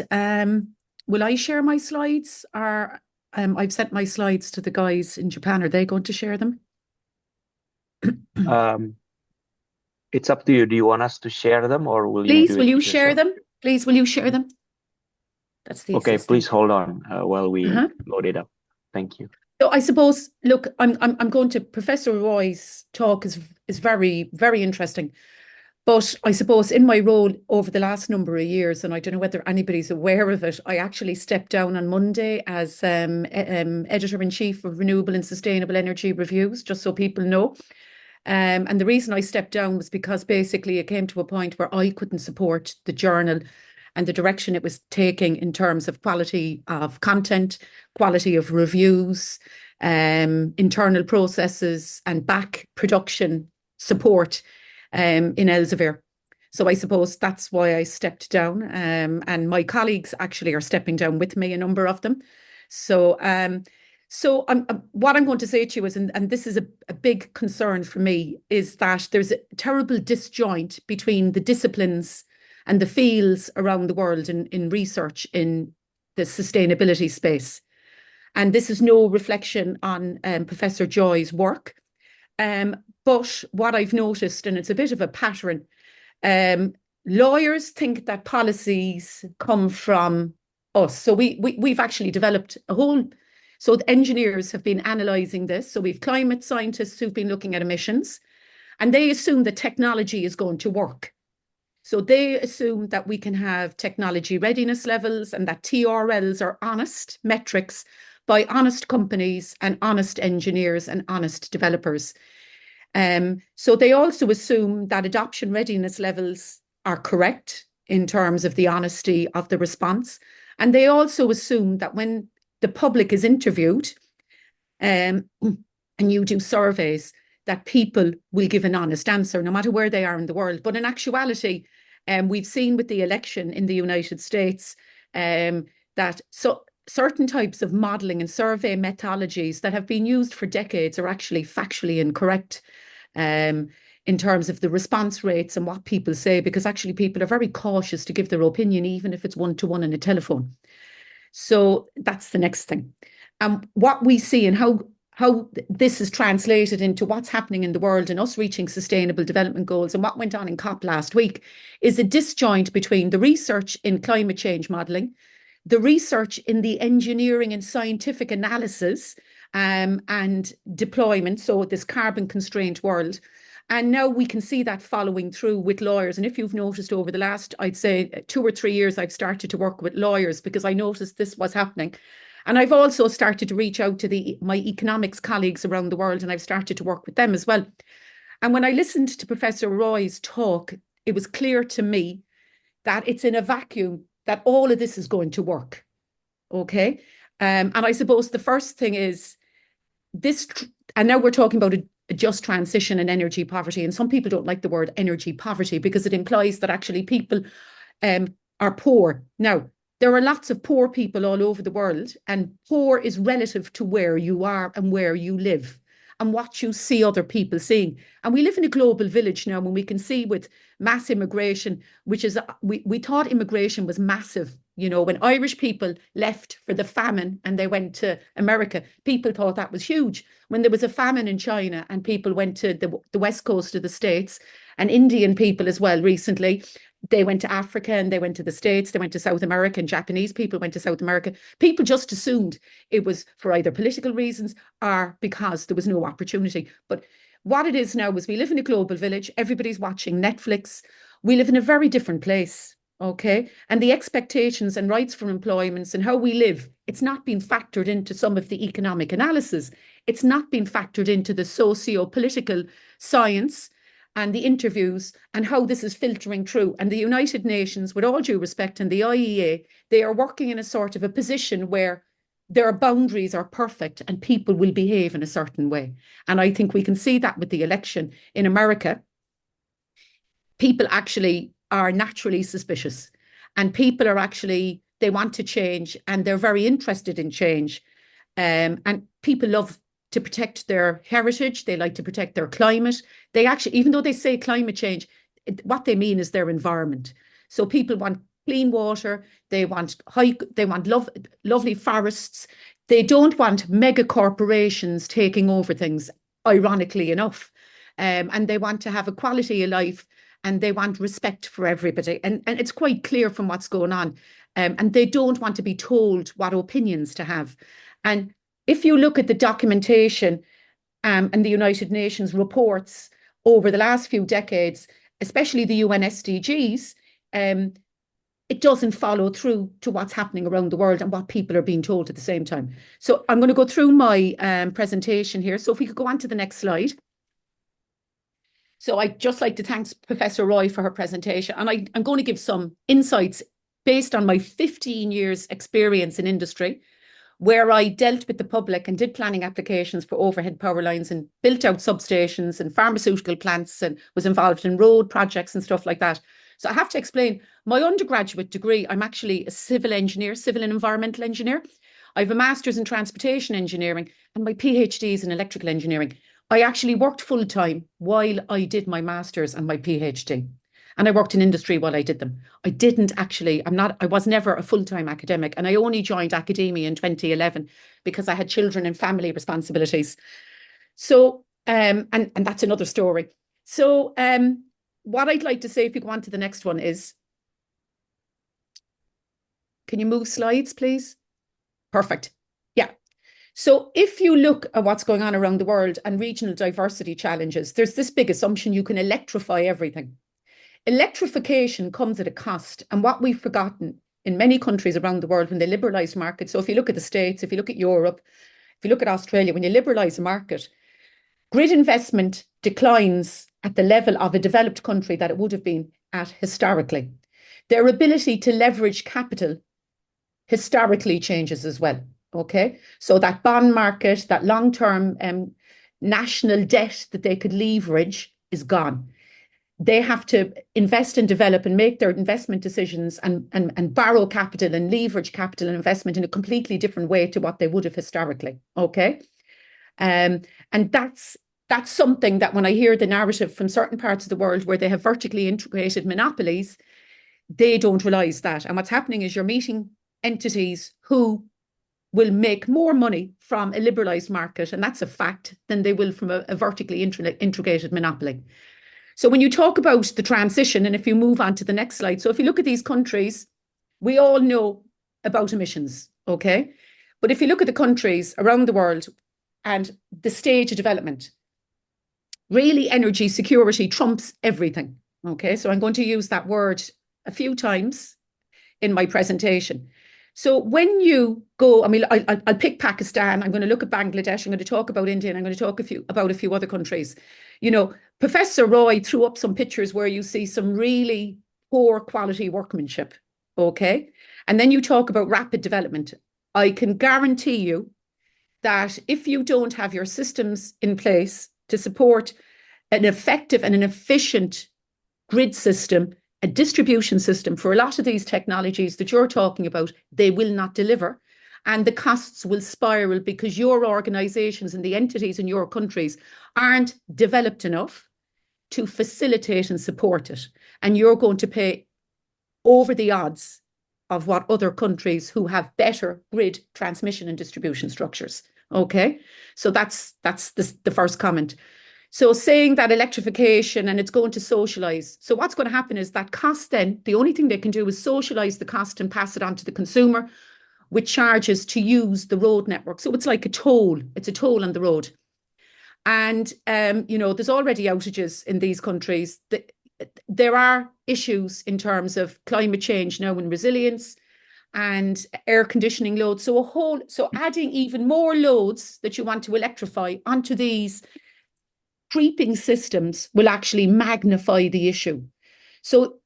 will I share my slides, or I've sent my slides to the guys in Japan. Are they going to share them? It's up to you. Do you want us to share them, or will you Please, do will it you yourself? share them? Please, will you share them? That's the Okay, assistant. please hold on while we load it up. Thank you. So I suppose, look, I'm going to, Professor Roy's talk is very, very interesting. But I suppose in my role over the last number of years, and I don't know whether anybody's aware of it, I actually stepped down on Monday as Editor-in-Chief of Renewable and Sustainable Energy Reviews, just so people know. And the reason I stepped down was because basically it came to a point where I couldn't support the journal and the direction it was taking in terms of quality of content, quality of reviews, internal processes, and back production support in Elsevier. So I suppose that's why I stepped down. And my colleagues actually are stepping down with me, a number of them. So what I'm going to say to you is, and this is a big concern for me, is that there's a terrible disjoint between the disciplines and the fields around the world in research in the sustainability space. And this is no reflection on Professor Joy's work. But what I've noticed, and it's a bit of a pattern, lawyers think that policies come from us. So we've actually developed a whole, so the engineers have been analysing this. So we've climate scientists who've been looking at emissions, and they assume that technology is going to work. So they assume that we can have technology readiness levels and that TRLs are honest metrics by honest companies and honest engineers and honest developers. So they also assume that adoption readiness levels are correct in terms of the honesty of the response. And they also assume that when the public is interviewed and you do surveys, that people will give an honest answer, no matter where they are in the world. But in actuality, we've seen with the election in the United States that certain types of modelling and survey methodologies that have been used for decades are actually factually incorrect in terms of the response rates and what people say, because actually people are very cautious to give their opinion, even if it's one-to-one on a telephone. So that's the next thing. What we see and how this is translated into what's happening in the world and us reaching sustainable development goals and what went on in COP last week is a disjoint between the research in climate change modelling, the research in the engineering and scientific analysis and deployment, so this carbon constrained world. And now we can see that following through with lawyers. And if you've noticed over the last, I'd say 2 or 3 years, I've started to work with lawyers because I noticed this was happening. And I've also started to reach out to my economics colleagues around the world, and I've started to work with them as well. And when I listened to Professor Roy's talk, it was clear to me that it's in a vacuum that all of this is going to work. Okay. And I suppose the first thing is this, and now we're talking about a just transition and energy poverty. And some people don't like the word energy poverty because it implies that actually people are poor. Now, there are lots of poor people all over the world, and poor is relative to where you are and where you live and what you see other people seeing. And we live in a global village now, when we can see with mass immigration, which is, we thought immigration was massive. You know, when Irish people left for the famine and they went to America, people thought that was huge. When there was a famine in China and people went to the west coast of the States, and Indian people as well recently, they went to Africa and they went to the States, they went to South America, and Japanese people went to South America. People just assumed it was for either political reasons or because there was no opportunity. But what it is now is we live in a global village. Everybody's watching Netflix. We live in a very different place. Okay. And the expectations and rights for employments and how we live, it's not been factored into some of the economic analysis. It's not been factored into the socio-political science and the interviews and how this is filtering through. And the United Nations, with all due respect, and the IEA, they are working in a sort of a position where their boundaries are perfect and people will behave in a certain way. And I think we can see that with the election in America. People actually are naturally suspicious, and people are actually, they want to change and they're very interested in change. And people love to protect their heritage. They like to protect their climate. They actually, even though they say climate change, what they mean is their environment. So people want clean water. They want lovely forests. They don't want mega corporations taking over things, ironically enough. And they want to have a quality of life, and they want respect for everybody. And it's quite clear from what's going on. And they don't want to be told what opinions to have. And if you look at the documentation and the United Nations reports over the last few decades, especially the UN SDGs, it doesn't follow through to what's happening around the world and what people are being told at the same time. So I'm going to go through my presentation here. So if we could go on to the next slide. So I'd just like to thank Professor Roy for her presentation. And I'm going to give some insights based on my 15 years experience in industry, where I dealt with the public and did planning applications for overhead power lines and built out substations and pharmaceutical plants and was involved in road projects and stuff like that. So I have to explain, my undergraduate degree, I'm actually a civil engineer, civil and environmental engineer. I have a master's in transportation engineering and my PhD is in electrical engineering. I actually worked full time while I did my master's and my PhD. And I worked in industry while I did them. I was never a full-time academic, and I only joined academia in 2011 because I had children and family responsibilities. So, and that's another story. So what I'd like to say, if you go on to the next one, is, can you move slides, please? Perfect. Yeah. So if you look at what's going on around the world and regional diversity challenges, there's this big assumption you can electrify everything. Electrification comes at a cost. And what we've forgotten in many countries around the world when they liberalise markets, so if you look at the States, if you look at Europe, if you look at Australia, when you liberalise a market, grid investment declines at the level of a developed country that it would have been at historically. Their ability to leverage capital historically changes as well. Okay, so that bond market, that long-term national debt that they could leverage is gone. They have to invest and develop and make their investment decisions and borrow capital and leverage capital and investment in a completely different way to what they would have historically. Okay, and that's something that when I hear the narrative from certain parts of the world where they have vertically integrated monopolies, they don't realise that. And what's happening is you're meeting entities who will make more money from a liberalised market, and that's a fact, than they will from a vertically integrated monopoly. So when you talk about the transition, and if you move on to the next slide, so if you look at these countries, we all know about emissions, okay? But if you look at the countries around the world and the stage of development, really energy security trumps everything, okay? So I'm going to use that word a few times in my presentation. So when you go, I mean, I'll pick Pakistan, I'm going to look at Bangladesh, I'm going to talk about India, and I'm going to talk about a few other countries. You know, Professor Roy threw up some pictures where you see some really poor quality workmanship, okay? And then you talk about rapid development. I can guarantee you that if you don't have your systems in place to support an effective and an efficient grid system, a distribution system for a lot of these technologies that you're talking about, they will not deliver. And the costs will spiral because your organizations and the entities in your countries aren't developed enough to facilitate and support it. And you're going to pay over the odds of what other countries who have better grid transmission and distribution structures. Okay, so that's the first comment. So saying that electrification and it's going to socialise. So what's going to happen is that cost then, the only thing they can do is socialise the cost and pass it on to the consumer with charges to use the road network. So it's like a toll. It's a toll on the road. And, you know, there's already outages in these countries. There are issues in terms of climate change now and resilience and air conditioning loads. So adding even more loads that you want to electrify onto these creeping systems will actually magnify the issue. So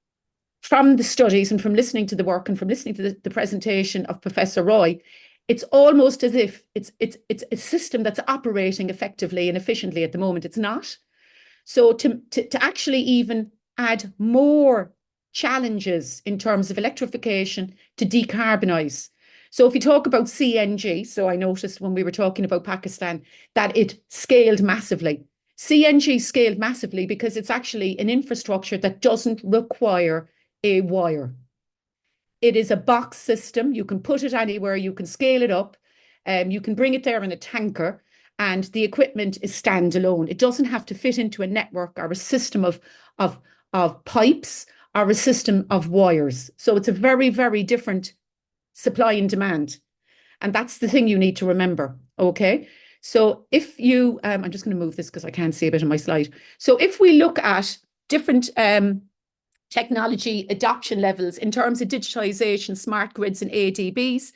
from the studies and from listening to the work and from listening to the presentation of Professor Roy, it's almost as if it's a system that's operating effectively and efficiently at the moment. It's not. So to actually even add more challenges in terms of electrification to decarbonize. So if you talk about CNG, so I noticed when we were talking about Pakistan that it scaled massively. CNG scaled massively because it's actually an infrastructure that doesn't require a wire. It is a box system. You can put it anywhere. You can scale it up. You can bring it there in a tanker, and the equipment is standalone. It doesn't have to fit into a network or a system of pipes or a system of wires. So it's a very, very different supply and demand. And that's the thing you need to remember. Okay. So if you, I'm just going to move this because I can't see a bit on my slide. So if we look at different technology adoption levels in terms of digitization, smart grids and ADBs,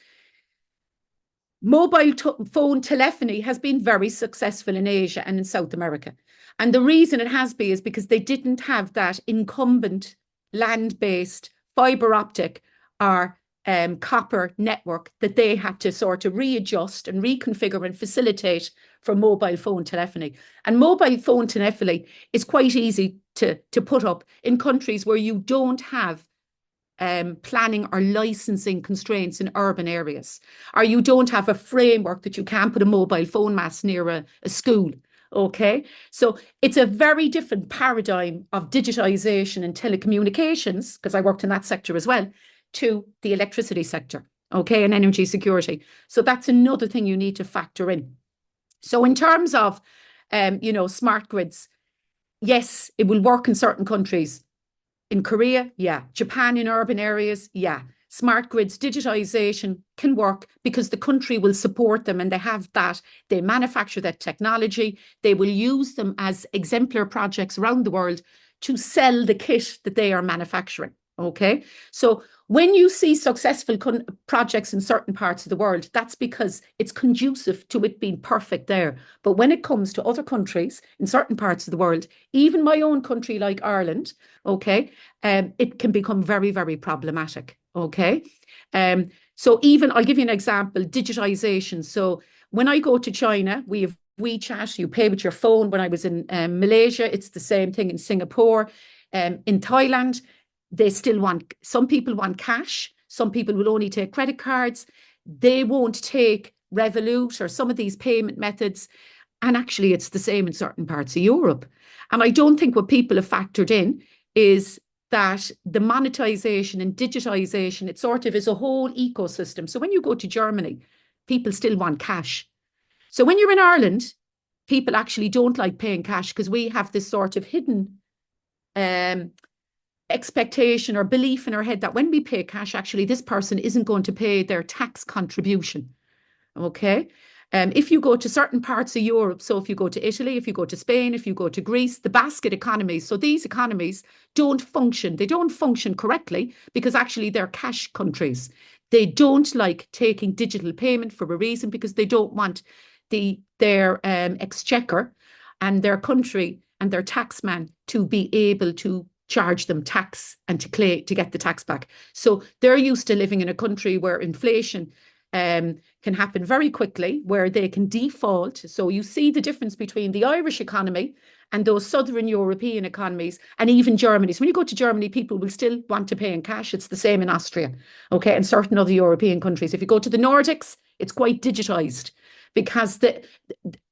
mobile phone telephony has been very successful in Asia and in South America. And the reason it has been is because they didn't have that incumbent land-based fiber optic or copper network that they had to sort of readjust and reconfigure and facilitate for mobile phone telephony. And mobile phone telephony is quite easy to put up in countries where you don't have planning or licensing constraints in urban areas, or you don't have a framework that you can't put a mobile phone mast near a school. Okay, so it's a very different paradigm of digitization and telecommunications, because I worked in that sector as well, to the electricity sector, okay, and energy security. So that's another thing you need to factor in. So in terms of, you know, smart grids, yes, it will work in certain countries. In Korea, yeah. Japan in urban areas, yeah. smart grids, digitization can work because the country will support them and they have that. They manufacture that technology. They will use them as exemplar projects around the world to sell the kit that they are manufacturing. Okay, so when you see successful projects in certain parts of the world, that's because it's conducive to it being perfect there. But when it comes to other countries in certain parts of the world, even my own country like Ireland, okay, it can become very, very problematic. Okay, so even I'll give you an example: digitization. So when I go to China, we have WeChat. You pay with your phone. When I was in Malaysia, it's the same thing in Singapore, in Thailand. They still want, some people want cash. Some people will only take credit cards. They won't take Revolut or some of these payment methods. And actually, it's the same in certain parts of Europe. And I don't think what people have factored in is that the monetization and digitization, it sort of is a whole ecosystem. So when you go to Germany, people still want cash. So when you're in Ireland, people actually don't like paying cash because we have this sort of hidden expectation or belief in our head that when we pay cash, actually this person isn't going to pay their tax contribution. Okay. If you go to certain parts of Europe, so if you go to Italy, if you go to Spain, if you go to Greece, the basket economies, so these economies don't function. They don't function correctly because actually they're cash countries. They don't like taking digital payment for a reason because they don't want their exchequer and their country and their taxman to be able to charge them tax and to get the tax back. So they're used to living in a country where inflation can happen very quickly, where they can default. So you see the difference between the Irish economy and those Southern European economies and even Germany. So when you go to Germany, people will still want to pay in cash. It's the same in Austria, okay, and certain other European countries. If you go to the Nordics, it's quite digitized because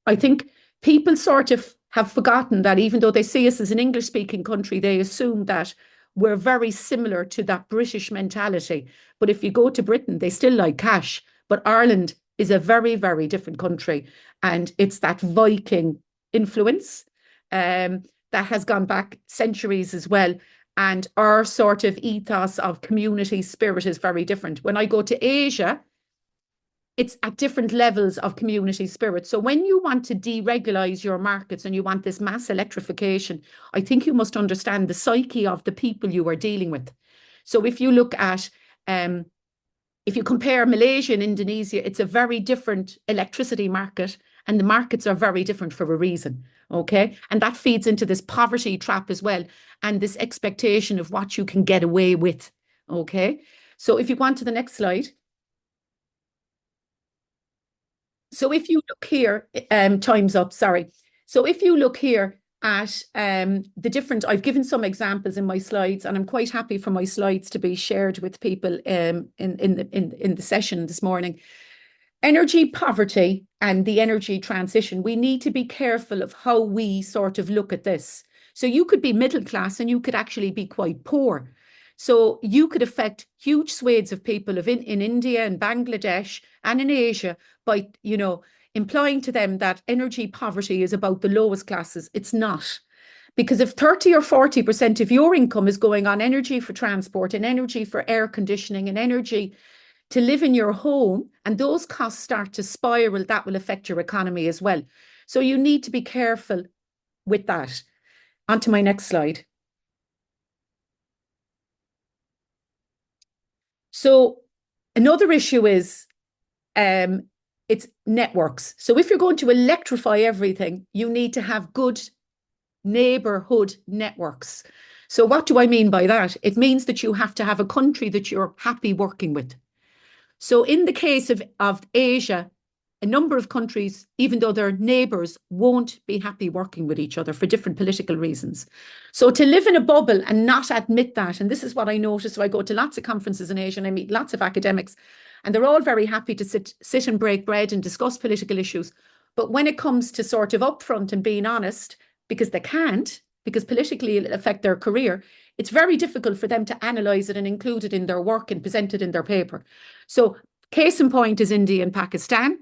I think people sort of have forgotten that even though they see us as an English-speaking country, they assume that we're very similar to that British mentality. But if you go to Britain, they still like cash. But Ireland is a very, very different country. And it's that Viking influence that has gone back centuries as well. And our sort of ethos of community spirit is very different. When I go to Asia, it's at different levels of community spirit. So when you want to deregulate your markets and you want this mass electrification, I think you must understand the psyche of the people you are dealing with. So if you look at, if you compare Malaysia and Indonesia, it's a very different electricity market and the markets are very different for a reason, okay? And that feeds into this poverty trap as well and this expectation of what you can get away with, okay? So if you go on to the next slide. So if you look here, time's up, sorry. So if you look here at the different, I've given some examples in my slides and I'm quite happy for my slides to be shared with people in the session this morning. Energy poverty and the energy transition, we need to be careful of how we sort of look at this. So you could be middle class and you could actually be quite poor. So you could affect huge swathes of people in India and Bangladesh and in Asia by, you know, implying to them that energy poverty is about the lowest classes. It's not. Because if 30 or 40% of your income is going on energy for transport and energy for air conditioning and energy to live in your home, and those costs start to spiral, that will affect your economy as well. So you need to be careful with that. On to my next slide. So another issue is it's networks. So if you're going to electrify everything, you need to have good neighborhood networks. So what do I mean by that? It means that you have to have a country that you're happy working with. So in the case of Asia, a number of countries, even though they're neighbours, won't be happy working with each other for different political reasons. So to live in a bubble and not admit that, and this is what I notice, so I go to lots of conferences in Asia and I meet lots of academics, and they're all very happy to sit and break bread and discuss political issues. But when it comes to sort of upfront and being honest, because they can't, because politically it'll affect their career, it's very difficult for them to analyse it and include it in their work and present it in their paper. So case in point is India and Pakistan.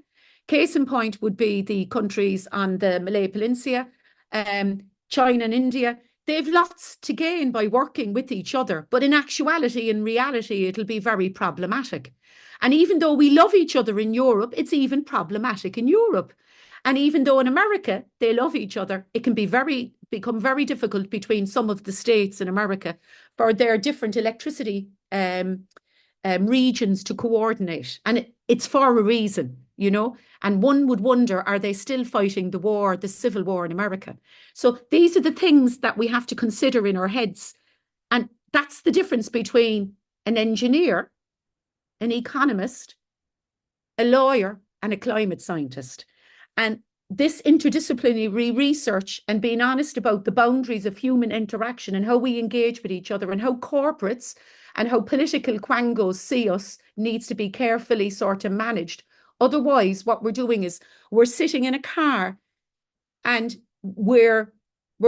Case in point would be the countries on the Malay Peninsula, China and India. they've lots to gain by working with each other. But in actuality, in reality, it'll be very problematic. And even though we love each other in Europe, it's even problematic in Europe. And even though in America, they love each other, it can become very difficult between some of the states in America for their different electricity regions to coordinate. And it's for a reason, you know, and one would wonder, are they still fighting the war, the civil war in America? So these are the things that we have to consider in our heads. And that's the difference between an engineer, an economist, a lawyer, and a climate scientist. And this interdisciplinary research and being honest about the boundaries of human interaction and how we engage with each other and how corporates and how political quangos see us needs to be carefully sort of managed. Otherwise, what we're doing is we're sitting in a car and we're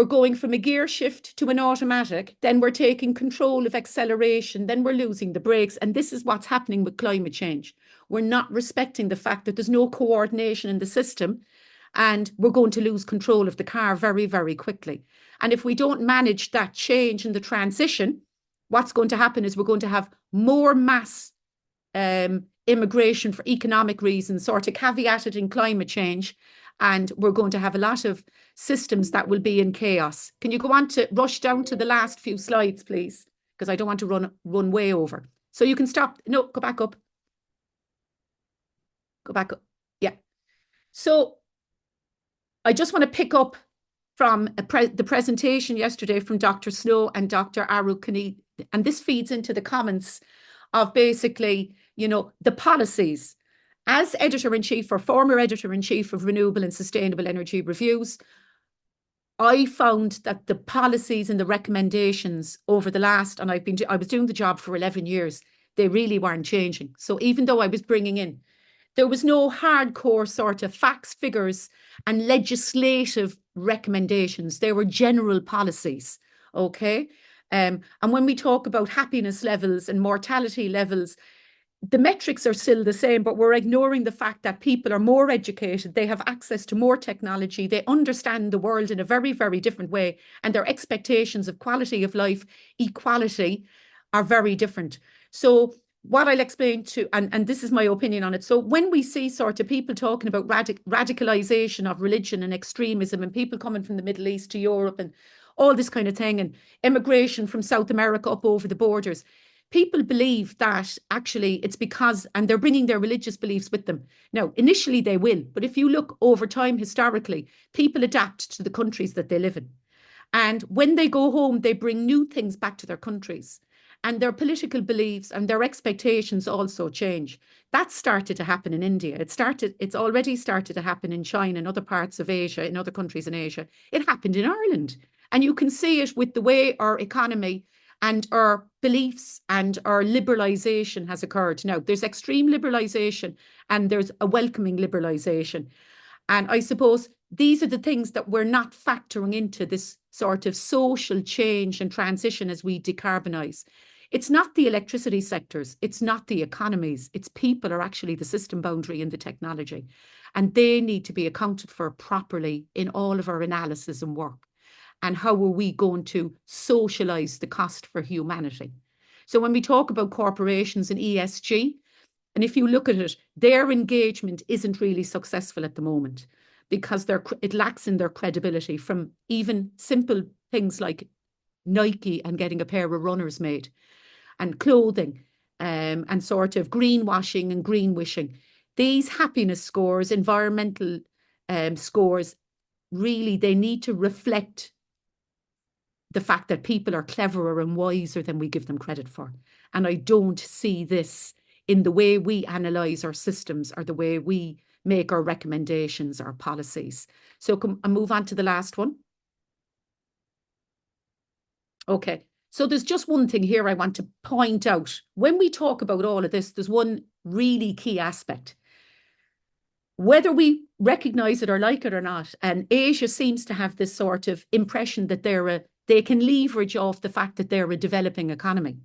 going from a gear shift to an automatic, then we're taking control of acceleration, then we're losing the brakes. And this is what's happening with climate change. We're not respecting the fact that there's no coordination in the system, and we're going to lose control of the car very, very quickly. And if we don't manage that change in the transition, what's going to happen is we're going to have more mass immigration for economic reasons, sort of caveated in climate change. And we're going to have a lot of systems that will be in chaos. Can you go on to rush down to the last few slides, please? Because I don't want to run way over. So you can stop. No, go back up. Go back up. Yeah. So I just want to pick up from the presentation yesterday from Dr. Snow and Dr. Arukani, and this feeds into the comments of basically, you know, the policies. As editor-in-chief or former editor-in-chief of Renewable and Sustainable Energy Reviews, I found that the policies and the recommendations over the last, and I was doing the job for 11 years, they really weren't changing. So even though I was bringing in, there was no hardcore sort of facts, figures, and legislative recommendations. They were general policies, okay? And when we talk about happiness levels and mortality levels, the metrics are still the same, but we're ignoring the fact that people are more educated, they have access to more technology, they understand the world in a very, very different way, and their expectations of quality of life, equality, are very different. So what I'll explain to, and this is my opinion on it, so when we see sort of people talking about radicalization of religion and extremism and people coming from the Middle East to Europe and all this kind of thing, and immigration from South America up over the borders, people believe that actually it's because, and they're bringing their religious beliefs with them. Now, initially they will, but if you look over time historically, people adapt to the countries that they live in. And when they go home, they bring new things back to their countries. And their political beliefs and their expectations also change. That started to happen in India. It's already started to happen in China and other parts of Asia, in other countries in Asia. It happened in Ireland. And you can see it with the way our economy and our beliefs and our liberalisation has occurred. Now, there's extreme liberalisation and there's a welcoming liberalisation. And I suppose these are the things that we're not factoring into this sort of social change and transition as we decarbonise. It's not the electricity sectors, it's not the economies, it's people are actually the system boundary in the technology. And they need to be accounted for properly in all of our analysis and work. And how are we going to socialise the cost for humanity? So when we talk about corporations and ESG, and if you look at it, their engagement isn't really successful at the moment because it lacks in their credibility from even simple things like Nike and getting a pair of runners made and clothing and sort of greenwashing and greenwishing. These happiness scores, environmental scores, really, they need to reflect the fact that people are cleverer and wiser than we give them credit for. And I don't see this in the way we analyse our systems or the way we make our recommendations or policies. So I'll move on to the last one. Okay, so there's just one thing here I want to point out. When we talk about all of this, there's one really key aspect. Whether we recognise it or like it or not, and Asia seems to have this sort of impression that they can leverage off the fact that they're a developing economy.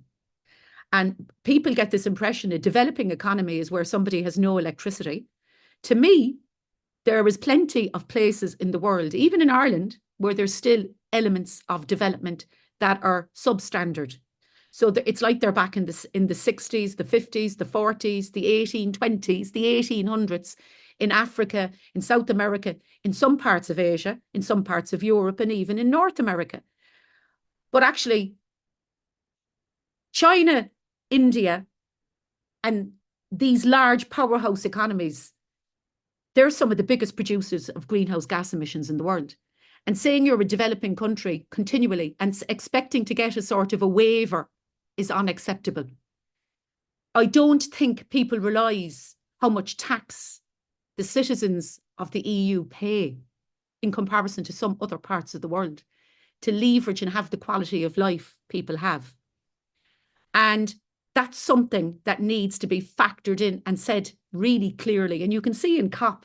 And people get this impression a developing economy is where somebody has no electricity. To me, there is plenty of places in the world, even in Ireland, where there's still elements of development that are substandard. So it's like they're back in the 60s, the 50s, the 40s, the 1820s, the 1800s, in Africa, in South America, in some parts of Asia, in some parts of Europe, and even in North America. But actually, China, India, and these large powerhouse economies, they're some of the biggest producers of greenhouse gas emissions in the world. And saying you're a developing country continually and expecting to get a sort of a waiver is unacceptable. I don't think people realise how much tax the citizens of the EU pay in comparison to some other parts of the world to leverage and have the quality of life people have. And that's something that needs to be factored in and said really clearly. And you can see in COP,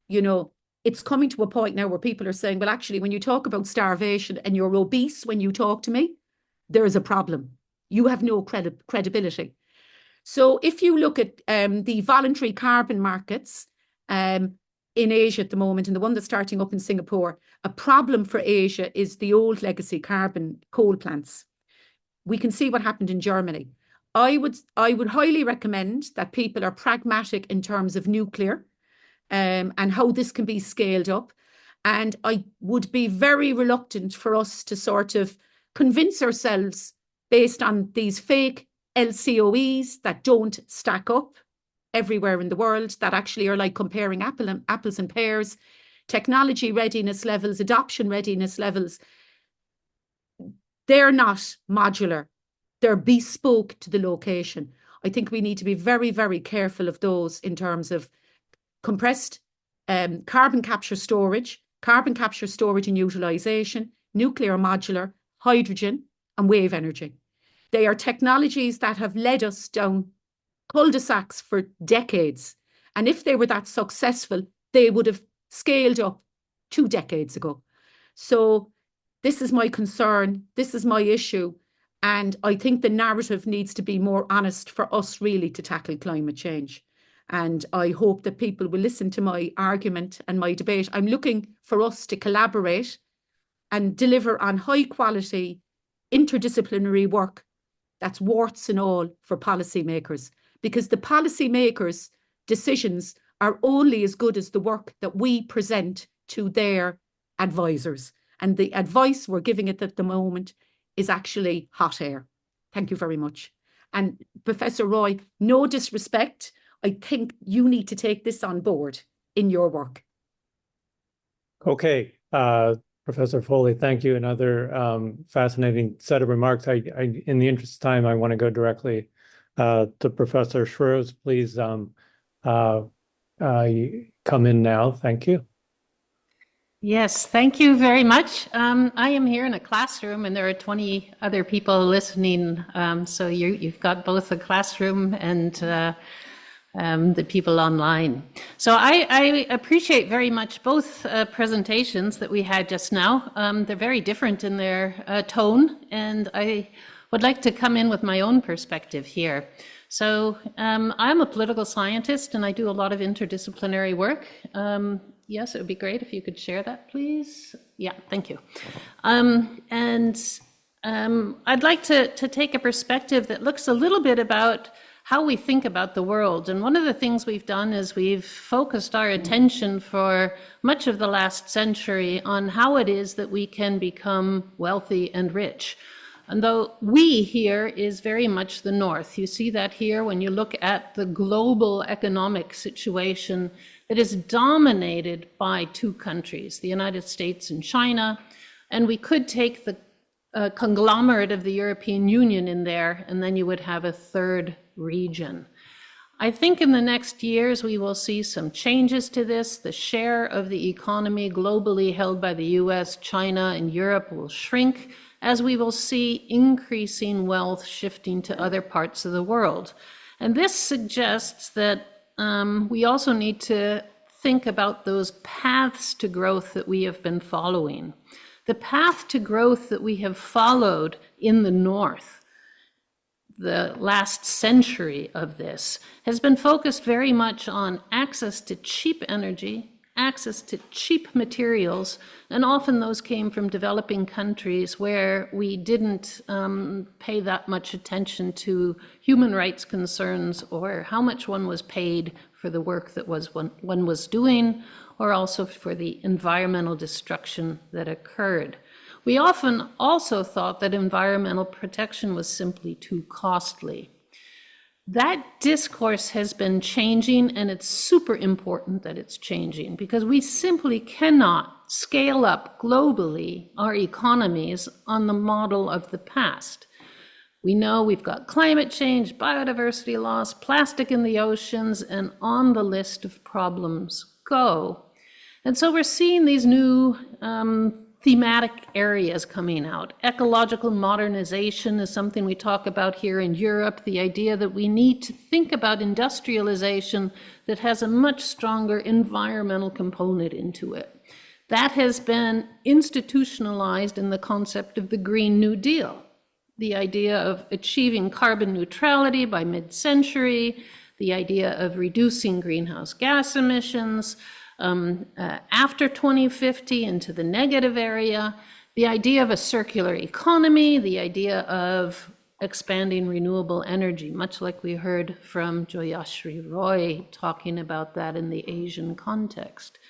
you know, it's coming to a point now where people are saying, well, actually, when you talk about starvation and you're obese when you talk to me, there is a problem. You have no credibility. So if you look at the voluntary carbon markets in Asia at the moment, and the one that's starting up in Singapore, a problem for Asia is the old legacy carbon coal plants. We can see what happened in Germany. I would highly recommend that people are pragmatic in terms of nuclear and how this can be scaled up. And I would be very reluctant for us to sort of convince ourselves based on these fake LCOEs that don't stack up everywhere in the world, that actually are like comparing apples and pears, technology readiness levels, adoption readiness levels. They're not modular. They're bespoke to the location. I think we need to be very, very careful of those in terms of compressed carbon capture storage and utilisation, nuclear modular, hydrogen and wave energy. They are technologies that have led us down cul-de-sacs for decades. And if they were that successful, they would have scaled up 2 decades ago. So this is my concern. This is my issue. And I think the narrative needs to be more honest for us really to tackle climate change. And I hope that people will listen to my argument and my debate. I'm looking for us to collaborate and deliver on high quality interdisciplinary work that's warts and all for policymakers, because the policymakers' decisions are only as good as the work that we present to their advisors. And the advice we're giving it at the moment is actually hot air. Thank you very much. And Professor Roy, no disrespect, I think you need to take this on board in your work. Okay, Professor Foley, thank you. Another fascinating set of remarks. In the interest of time, I want to go directly to Professor Schreurs. Please come in now. Thank you. Yes, thank you very much. I am here in a classroom and there are 20 other people listening. So you've got both the classroom and the people online. So I appreciate very much both presentations that we had just now. They're very different in their tone, and I would like to come in with my own perspective here. So I'm a political scientist and I do a lot of interdisciplinary work. Yes, it would be great if you could share that, please. Yeah, thank you. I'd like to take a perspective that looks a little bit about how we think about the world. And one of the things we've done is we've focused our attention for much of the last century on how it is that we can become wealthy and rich. And though we here is very much the North. You see that here when you look at the global economic situation that is dominated by 2 countries, the United States and China. And we could take the conglomerate of the European Union in there, and then you would have a 3rd region. I think in the next years we will see some changes to this. The share of the economy globally held by the US, China, and Europe will shrink as we will see increasing wealth shifting to other parts of the world. And this suggests that we also need to think about those paths to growth that we have been following. The path to growth that we have followed in the North, the last century of this, has been focused very much on access to cheap energy, access to cheap materials, and often those came from developing countries where we didn't pay that much attention to human rights concerns or how much one was paid for the work that one was doing, or also for the environmental destruction that occurred. We often also thought that environmental protection was simply too costly. That discourse has been changing, and it's super important that it's changing, because we simply cannot scale up globally our economies on the model of the past. We know we've got climate change, biodiversity loss, plastic in the oceans, and on the list of problems go. And so we're seeing these new thematic areas coming out. Ecological modernization is something we talk about here in Europe, the idea that we need to think about industrialization that has a much stronger environmental component into it. That has been institutionalized in the concept of the Green New Deal, the idea of achieving carbon neutrality by mid-century, the idea of reducing greenhouse gas emissions, after 2050 into the negative area, the idea of a circular economy, the idea of expanding renewable energy, much like we heard from Joyashree talking about that in the Asian context.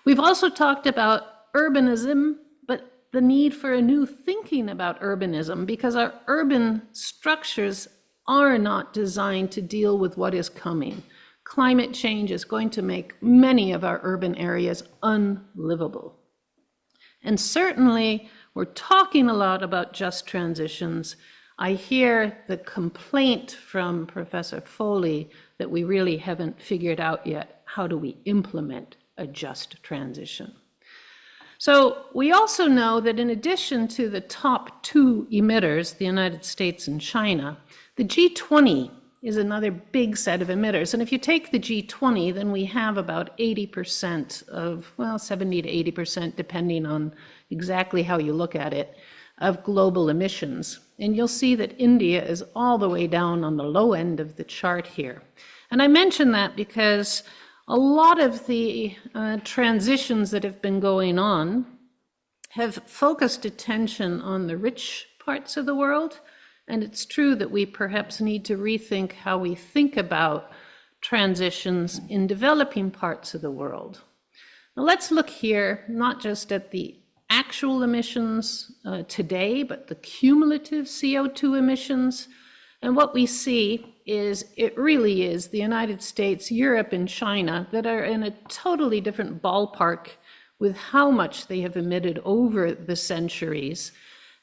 We've also talked about urbanism, but the need for a new thinking about urbanism, because our urban structures are not designed to deal with what is coming. Climate change is going to make many of our urban areas unlivable. And certainly, we're talking a lot about just transitions. I hear the complaint from Professor Foley that we really haven't figured out yet, how do we implement a just transition? So we also know that in addition to the top two emitters, the United States and China, the G20 is another big set of emitters. And if you take the G20, then we have about 80% of, well, 70 to 80%, depending on exactly how you look at it, of global emissions. And you'll see that India is all the way down on the low end of the chart here. And I mention that because a lot of the transitions that have been going on have focused attention on the rich parts of the world. And it's true that we perhaps need to rethink how we think about transitions in developing parts of the world. Now let's look here, not just at the actual emissions today, but the cumulative CO2 emissions. And what we see is it really is the United States, Europe, and China that are in a totally different ballpark with how much they have emitted over the centuries.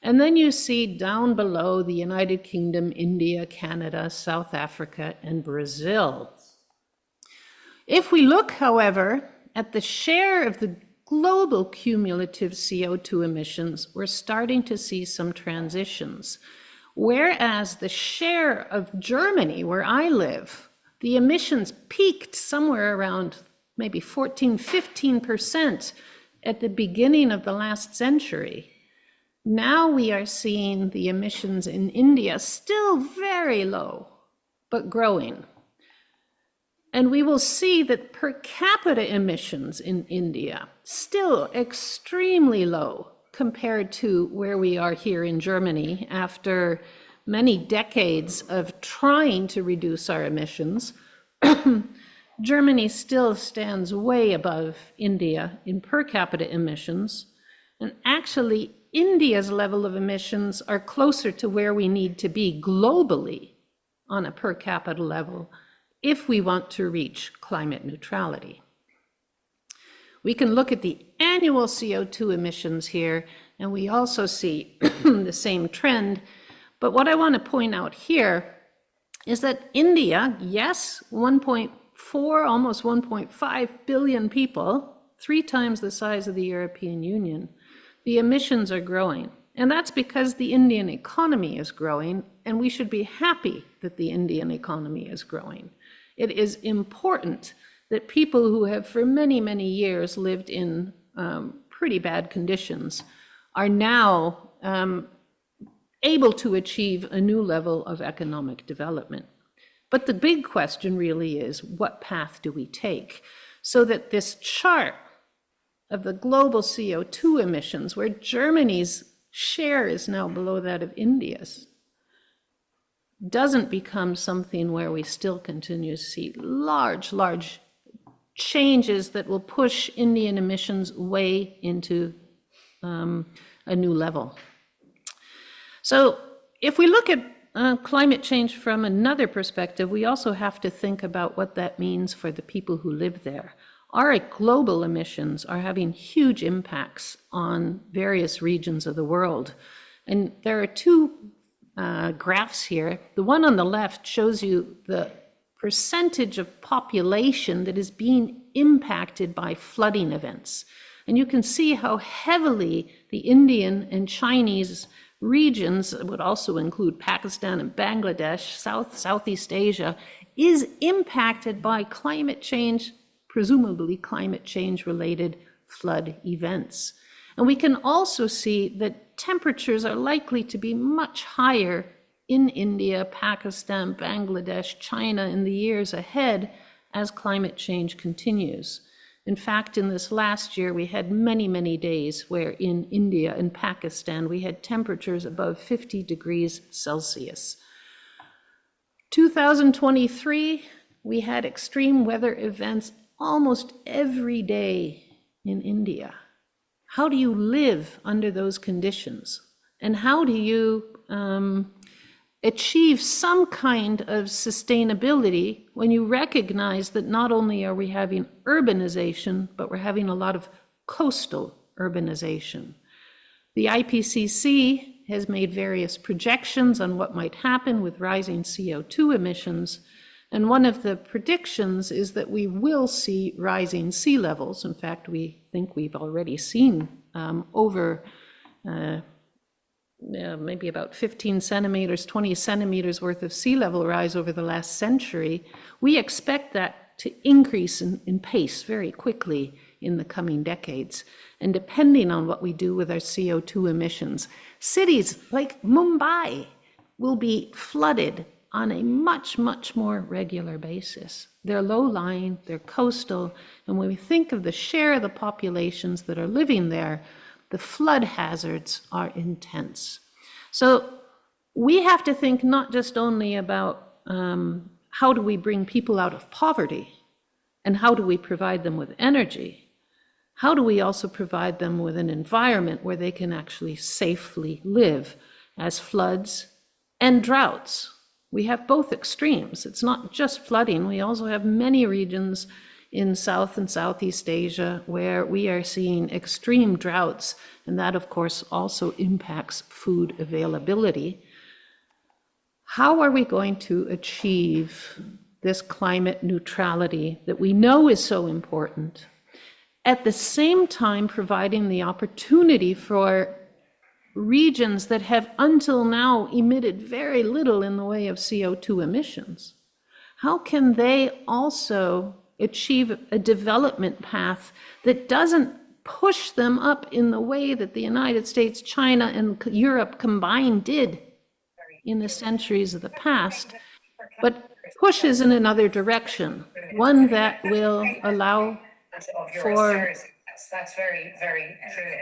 And then you see down below the United Kingdom, India, Canada, South Africa, and Brazil. If we look, however, at the share of the global cumulative CO2 emissions, we're starting to see some transitions. Whereas the share of Germany, where I live, the emissions peaked somewhere around maybe 14, 15% at the beginning of the last century. Now we are seeing the emissions in India still very low, but growing. And we will see that per capita emissions in India still extremely low compared to where we are here in Germany after many decades of trying to reduce our emissions. Germany still stands way above India in per capita emissions. And actually, India's level of emissions are closer to where we need to be globally on a per capita level if we want to reach climate neutrality. We can look at the annual CO2 emissions here, and we also see the same trend. But what I want to point out here is that India, yes, 1.4, almost 1.5 billion people, 3 times the size of the European Union, the emissions are growing. And that's because the Indian economy is growing, and we should be happy that the Indian economy is growing. It is important that people who have for many, many years lived in pretty bad conditions are now able to achieve a new level of economic development. But the big question really is, what path do we take? So that this chart of the global CO2 emissions, where Germany's share is now below that of India's, doesn't become something where we still continue to see large changes that will push Indian emissions way into a new level. So if we look at climate change from another perspective, we also have to think about what that means for the people who live there. Our global emissions are having huge impacts on various regions of the world. And there are two graphs here. The one on the left shows you the percentage of population that is being impacted by flooding events. And you can see how heavily the Indian and Chinese regions, would also include Pakistan and Bangladesh, Southeast Asia, is impacted by climate change, presumably climate change related flood events. And we can also see that temperatures are likely to be much higher in India, Pakistan, Bangladesh, China in the years ahead as climate change continues. In fact, in this last year, we had many days where in India and Pakistan, we had temperatures above 50 degrees Celsius. 2023, we had extreme weather events almost every day in India. How do you live under those conditions? And how do you achieve some kind of sustainability when you recognize that not only are we having urbanization, but we're having a lot of coastal urbanization? The IPCC has made various projections on what might happen with rising CO2 emissions. And one of the predictions is that we will see rising sea levels. In fact, we think we've already seen over maybe about 15 centimeters, 20 centimeters worth of sea level rise over the last century. We expect that to increase in pace very quickly in the coming decades. And depending on what we do with our CO2 emissions, cities like Mumbai will be flooded on a much more regular basis. They're low-lying, they're coastal, and when we think of the share of the populations that are living there, the flood hazards are intense. So we have to think not just only about how do we bring people out of poverty and how do we provide them with energy, how do we also provide them with an environment where they can actually safely live as floods and droughts. We have both extremes. It's not just flooding. We also have many regions in South and Southeast Asia where we are seeing extreme droughts, and that of course also impacts food availability. How are we going to achieve this climate neutrality that we know is so important, at the same time providing the opportunity for regions that have until now emitted very little in the way of CO2 emissions? How can they also achieve a development path that doesn't push them up in the way that the United States, China, and Europe combined did in the centuries of the past, but pushes in another direction, one that will allow for... That's very true.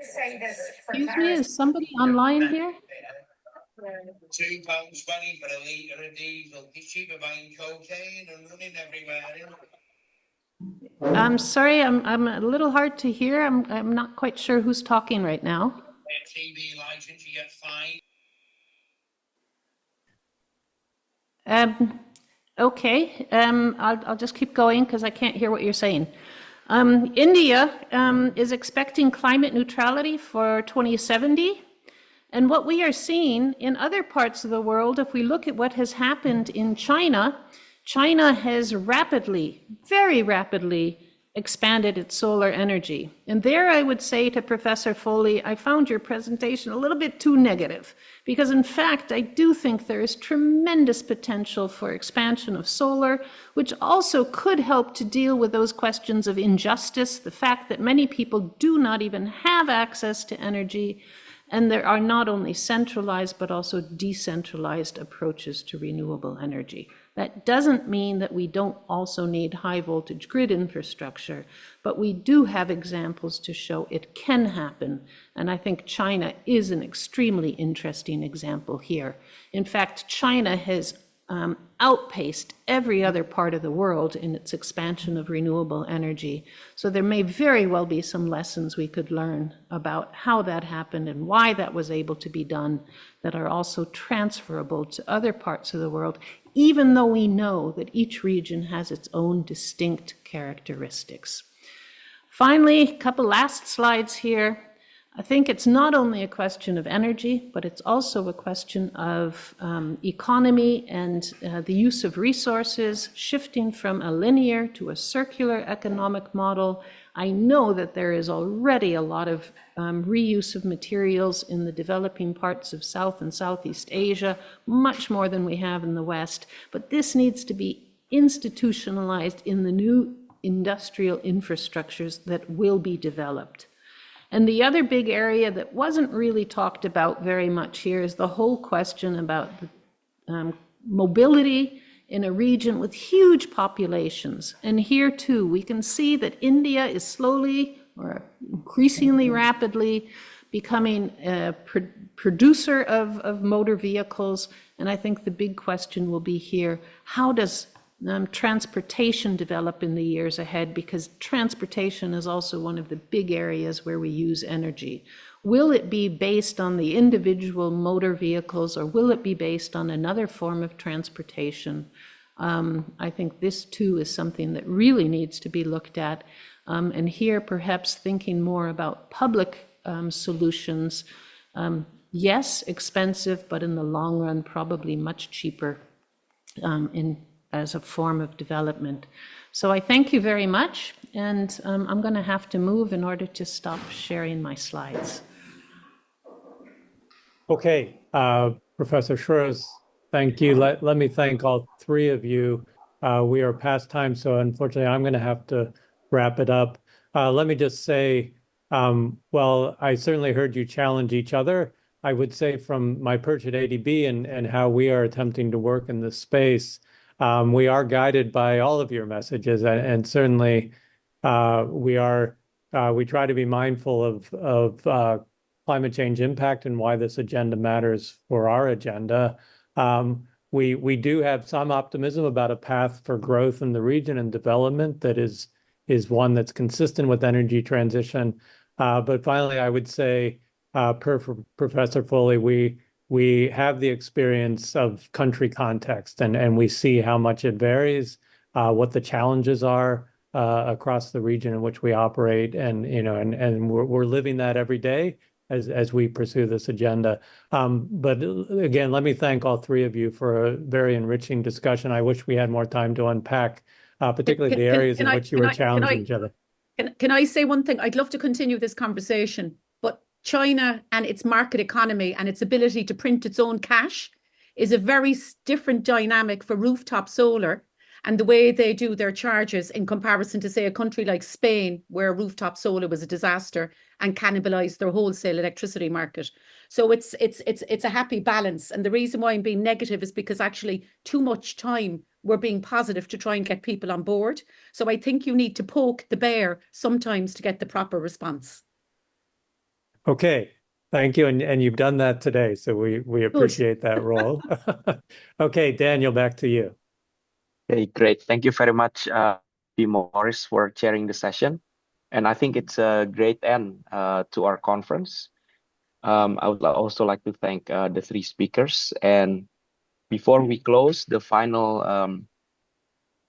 Excuse me, is somebody online here? £2.20 for a litre of diesel. It's cheaper buying cocaine and running everywhere. I'm sorry, I'm a little hard to hear. I'm not quite sure who's talking right now. TV license, you get fined. Okay, I'll just keep going because I can't hear what you're saying. India is expecting climate neutrality for 2070. And what we are seeing in other parts of the world, if we look at what has happened in China, China has rapidly, very rapidly expanded its solar energy. And there I would say to Professor Foley, I found your presentation a little bit too negative, because in fact, I do think there is tremendous potential for expansion of solar, which also could help to deal with those questions of injustice, the fact that many people do not even have access to energy, And there are not only centralized, but also decentralized approaches to renewable energy. That doesn't mean that we don't also need high voltage grid infrastructure, but we do have examples to show it can happen. And I think China is an extremely interesting example here. In fact, China has outpaced every other part of the world in its expansion of renewable energy. So there may very well be some lessons we could learn about how that happened and why that was able to be done that are also transferable to other parts of the world, even though we know that each region has its own distinct characteristics. Finally, a couple last slides here. I think it's not only a question of energy, but it's also a question of economy and the use of resources, shifting from a linear to a circular economic model. I know that there is already a lot of reuse of materials in the developing parts of South and Southeast Asia, much more than we have in the West, but this needs to be institutionalized in the new industrial infrastructures that will be developed. And the other big area that wasn't really talked about very much here is the whole question about mobility in a region with huge populations. And here too, we can see that India is slowly or increasingly rapidly becoming a producer of motor vehicles. And I think the big question will be here, how does transportation develop in the years ahead, because transportation is also one of the big areas where we use energy. Will it be based on the individual motor vehicles, or will it be based on another form of transportation? I think this too is something that really needs to be looked at. And here perhaps thinking more about public solutions. Yes, expensive, but in the long run probably much cheaper as a form of development. So I thank you very much, and I'm going to have to move in order to stop sharing my slides. Okay, Professor Schreurs, thank you. Let me thank all three of you. We are past time, so unfortunately I'm going to have to wrap it up. Let me just say, well, I certainly heard you challenge each other. I would say from my perch at ADB and how we are attempting to work in this space, we are guided by all of your messages, and certainly we try to be mindful of climate change impact and why this agenda matters for our agenda. We do have some optimism about a path for growth in the region and development that is one that's consistent with energy transition. But finally, I would say, per Professor Foley, we have the experience of country context, and we see how much it varies, what the challenges are across the region in which we operate, and we're living that every day as we pursue this agenda. But again, let me thank all three of you for a very enriching discussion. I wish we had more time to unpack, particularly the areas in which you were challenging each other. Can I say one thing? I'd love to continue this conversation, but China and its market economy and its ability to print its own cash is a very different dynamic for rooftop solar and the way they do their charges in comparison to, say, a country like Spain, where rooftop solar was a disaster and cannibalized their wholesale electricity market. So it's a happy balance. And the reason why I'm being negative is because actually too much time we're being positive to try and get people on board. So I think you need to poke the bear sometimes to get the proper response. Okay, thank you. And you've done that today, so we appreciate that role. Okay, Daniel, back to you. Okay, great. Thank you very much, B. Morris, for chairing the session. And I think it's a great end to our conference. I would also like to thank the three speakers. And before we close, the final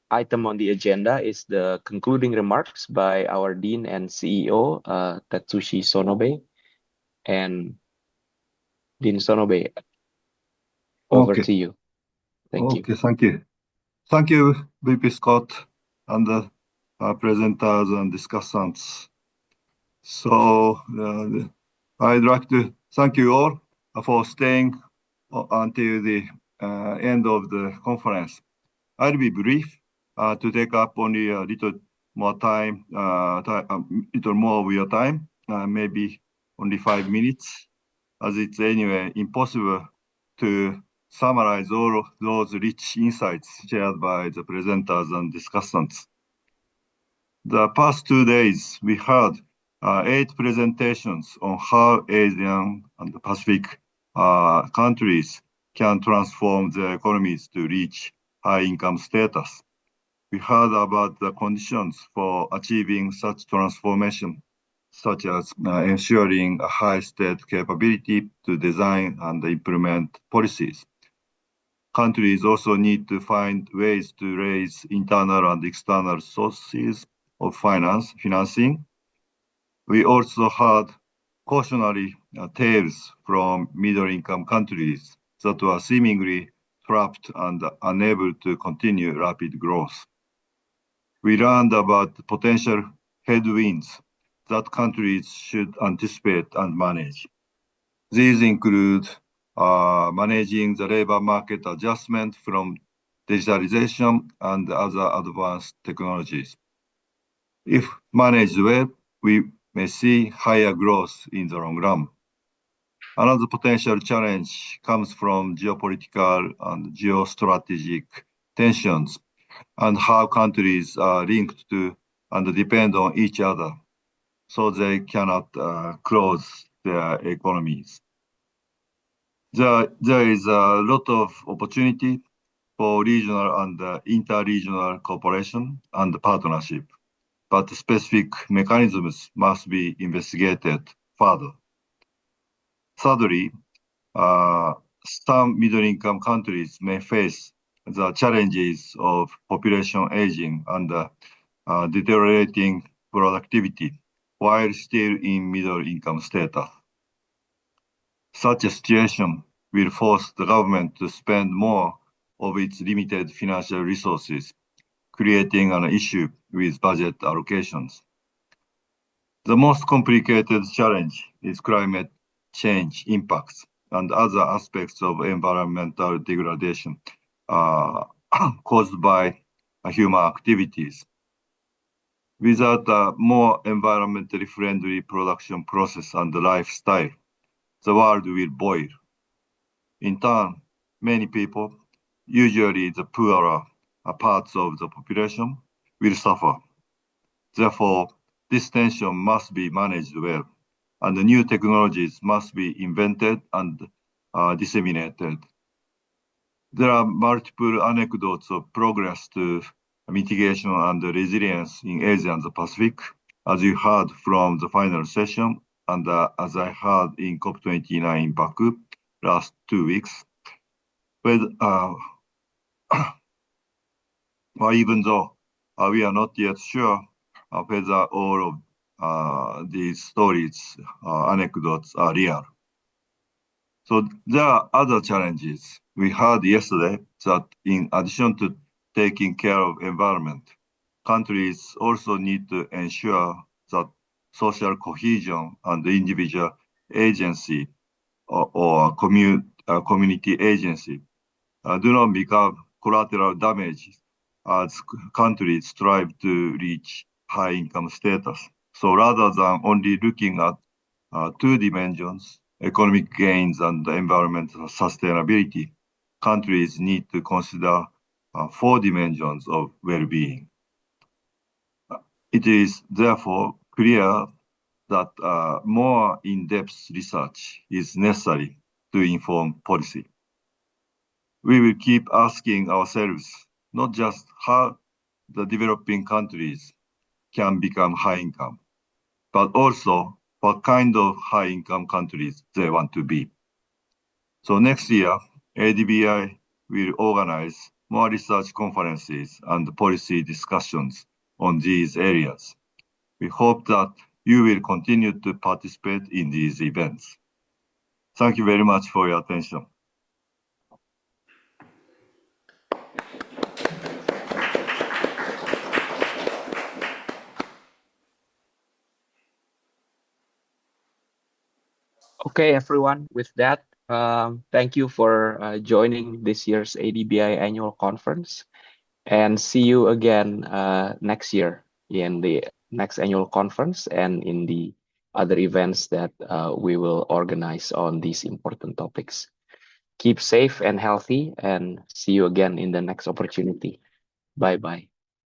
item on the agenda is the concluding remarks by our Dean and CEO, Tatsushi Sonobe. And Dean Sonobe, over to you. Thank you. Okay, thank you. Thank you, VP Scott, and the presenters and discussants. So I'd like to thank you all for staying until the end of the conference. I'll be brief to take up only a little more time, little more of your time, maybe only 5 minutes. as it's anyway impossible to summarize all of those rich insights shared by the presenters and discussants. The past 2 days, we heard 8 presentations on how Asian and Pacific countries can transform their economies to reach high-income status. We heard about the conditions for achieving such transformation, such as ensuring a high state capability to design and implement policies. Countries also need to find ways to raise internal and external sources of financing. We also heard cautionary tales from middle-income countries that were seemingly trapped and unable to continue rapid growth. We learned about the potential headwinds that countries should anticipate and manage. These include managing the labor market adjustment from digitalization and other advanced technologies. If managed well, we may see higher growth in the long run. Another potential challenge comes from geopolitical and geostrategic tensions and how countries are linked to and depend on each other, so they cannot close their economies. There is a lot of opportunity for regional and inter-regional cooperation and partnership, but specific mechanisms must be investigated further. Thirdly, some middle-income countries may face the challenges of population aging and deteriorating productivity while still in middle-income status. Such a situation will force the government to spend more of its limited financial resources, creating an issue with budget allocations. The most complicated challenge is climate change impacts and other aspects of environmental degradation caused by human activities. Without a more environmentally friendly production process and lifestyle, the world will boil. In turn, many people, usually the poorer parts of the population, will suffer. Therefore, this tension must be managed well, and the new technologies must be invented and disseminated. There are multiple anecdotes of progress to mitigation and resilience in Asia and the Pacific, as you heard from the final session, and as I heard in COP29 in Baku last 2 weeks. But even though we are not yet sure whether all of these stories, anecdotes are real. So there are other challenges. We heard yesterday that in addition to taking care of environment, countries also need to ensure that social cohesion and individual agency or community agency do not become collateral damage as countries strive to reach high income status. So rather than only looking at 2 dimensions, economic gains and environmental sustainability, countries need to consider 4 dimensions of well-being. It is therefore clear that more in-depth research is necessary to inform policy. We will keep asking ourselves not just how the developing countries can become high income, but also what kind of high income countries they want to be. So next year, ADBI will organize more research conferences and policy discussions on these areas. We hope that you will continue to participate in these events. Thank you very much for your attention. Okay, everyone, with that, thank you for joining this year's ADBI annual conference, and see you again next year in the next annual conference and in the other events that we will organize on these important topics. Keep safe and healthy, and see you again in the next opportunity. Bye-bye.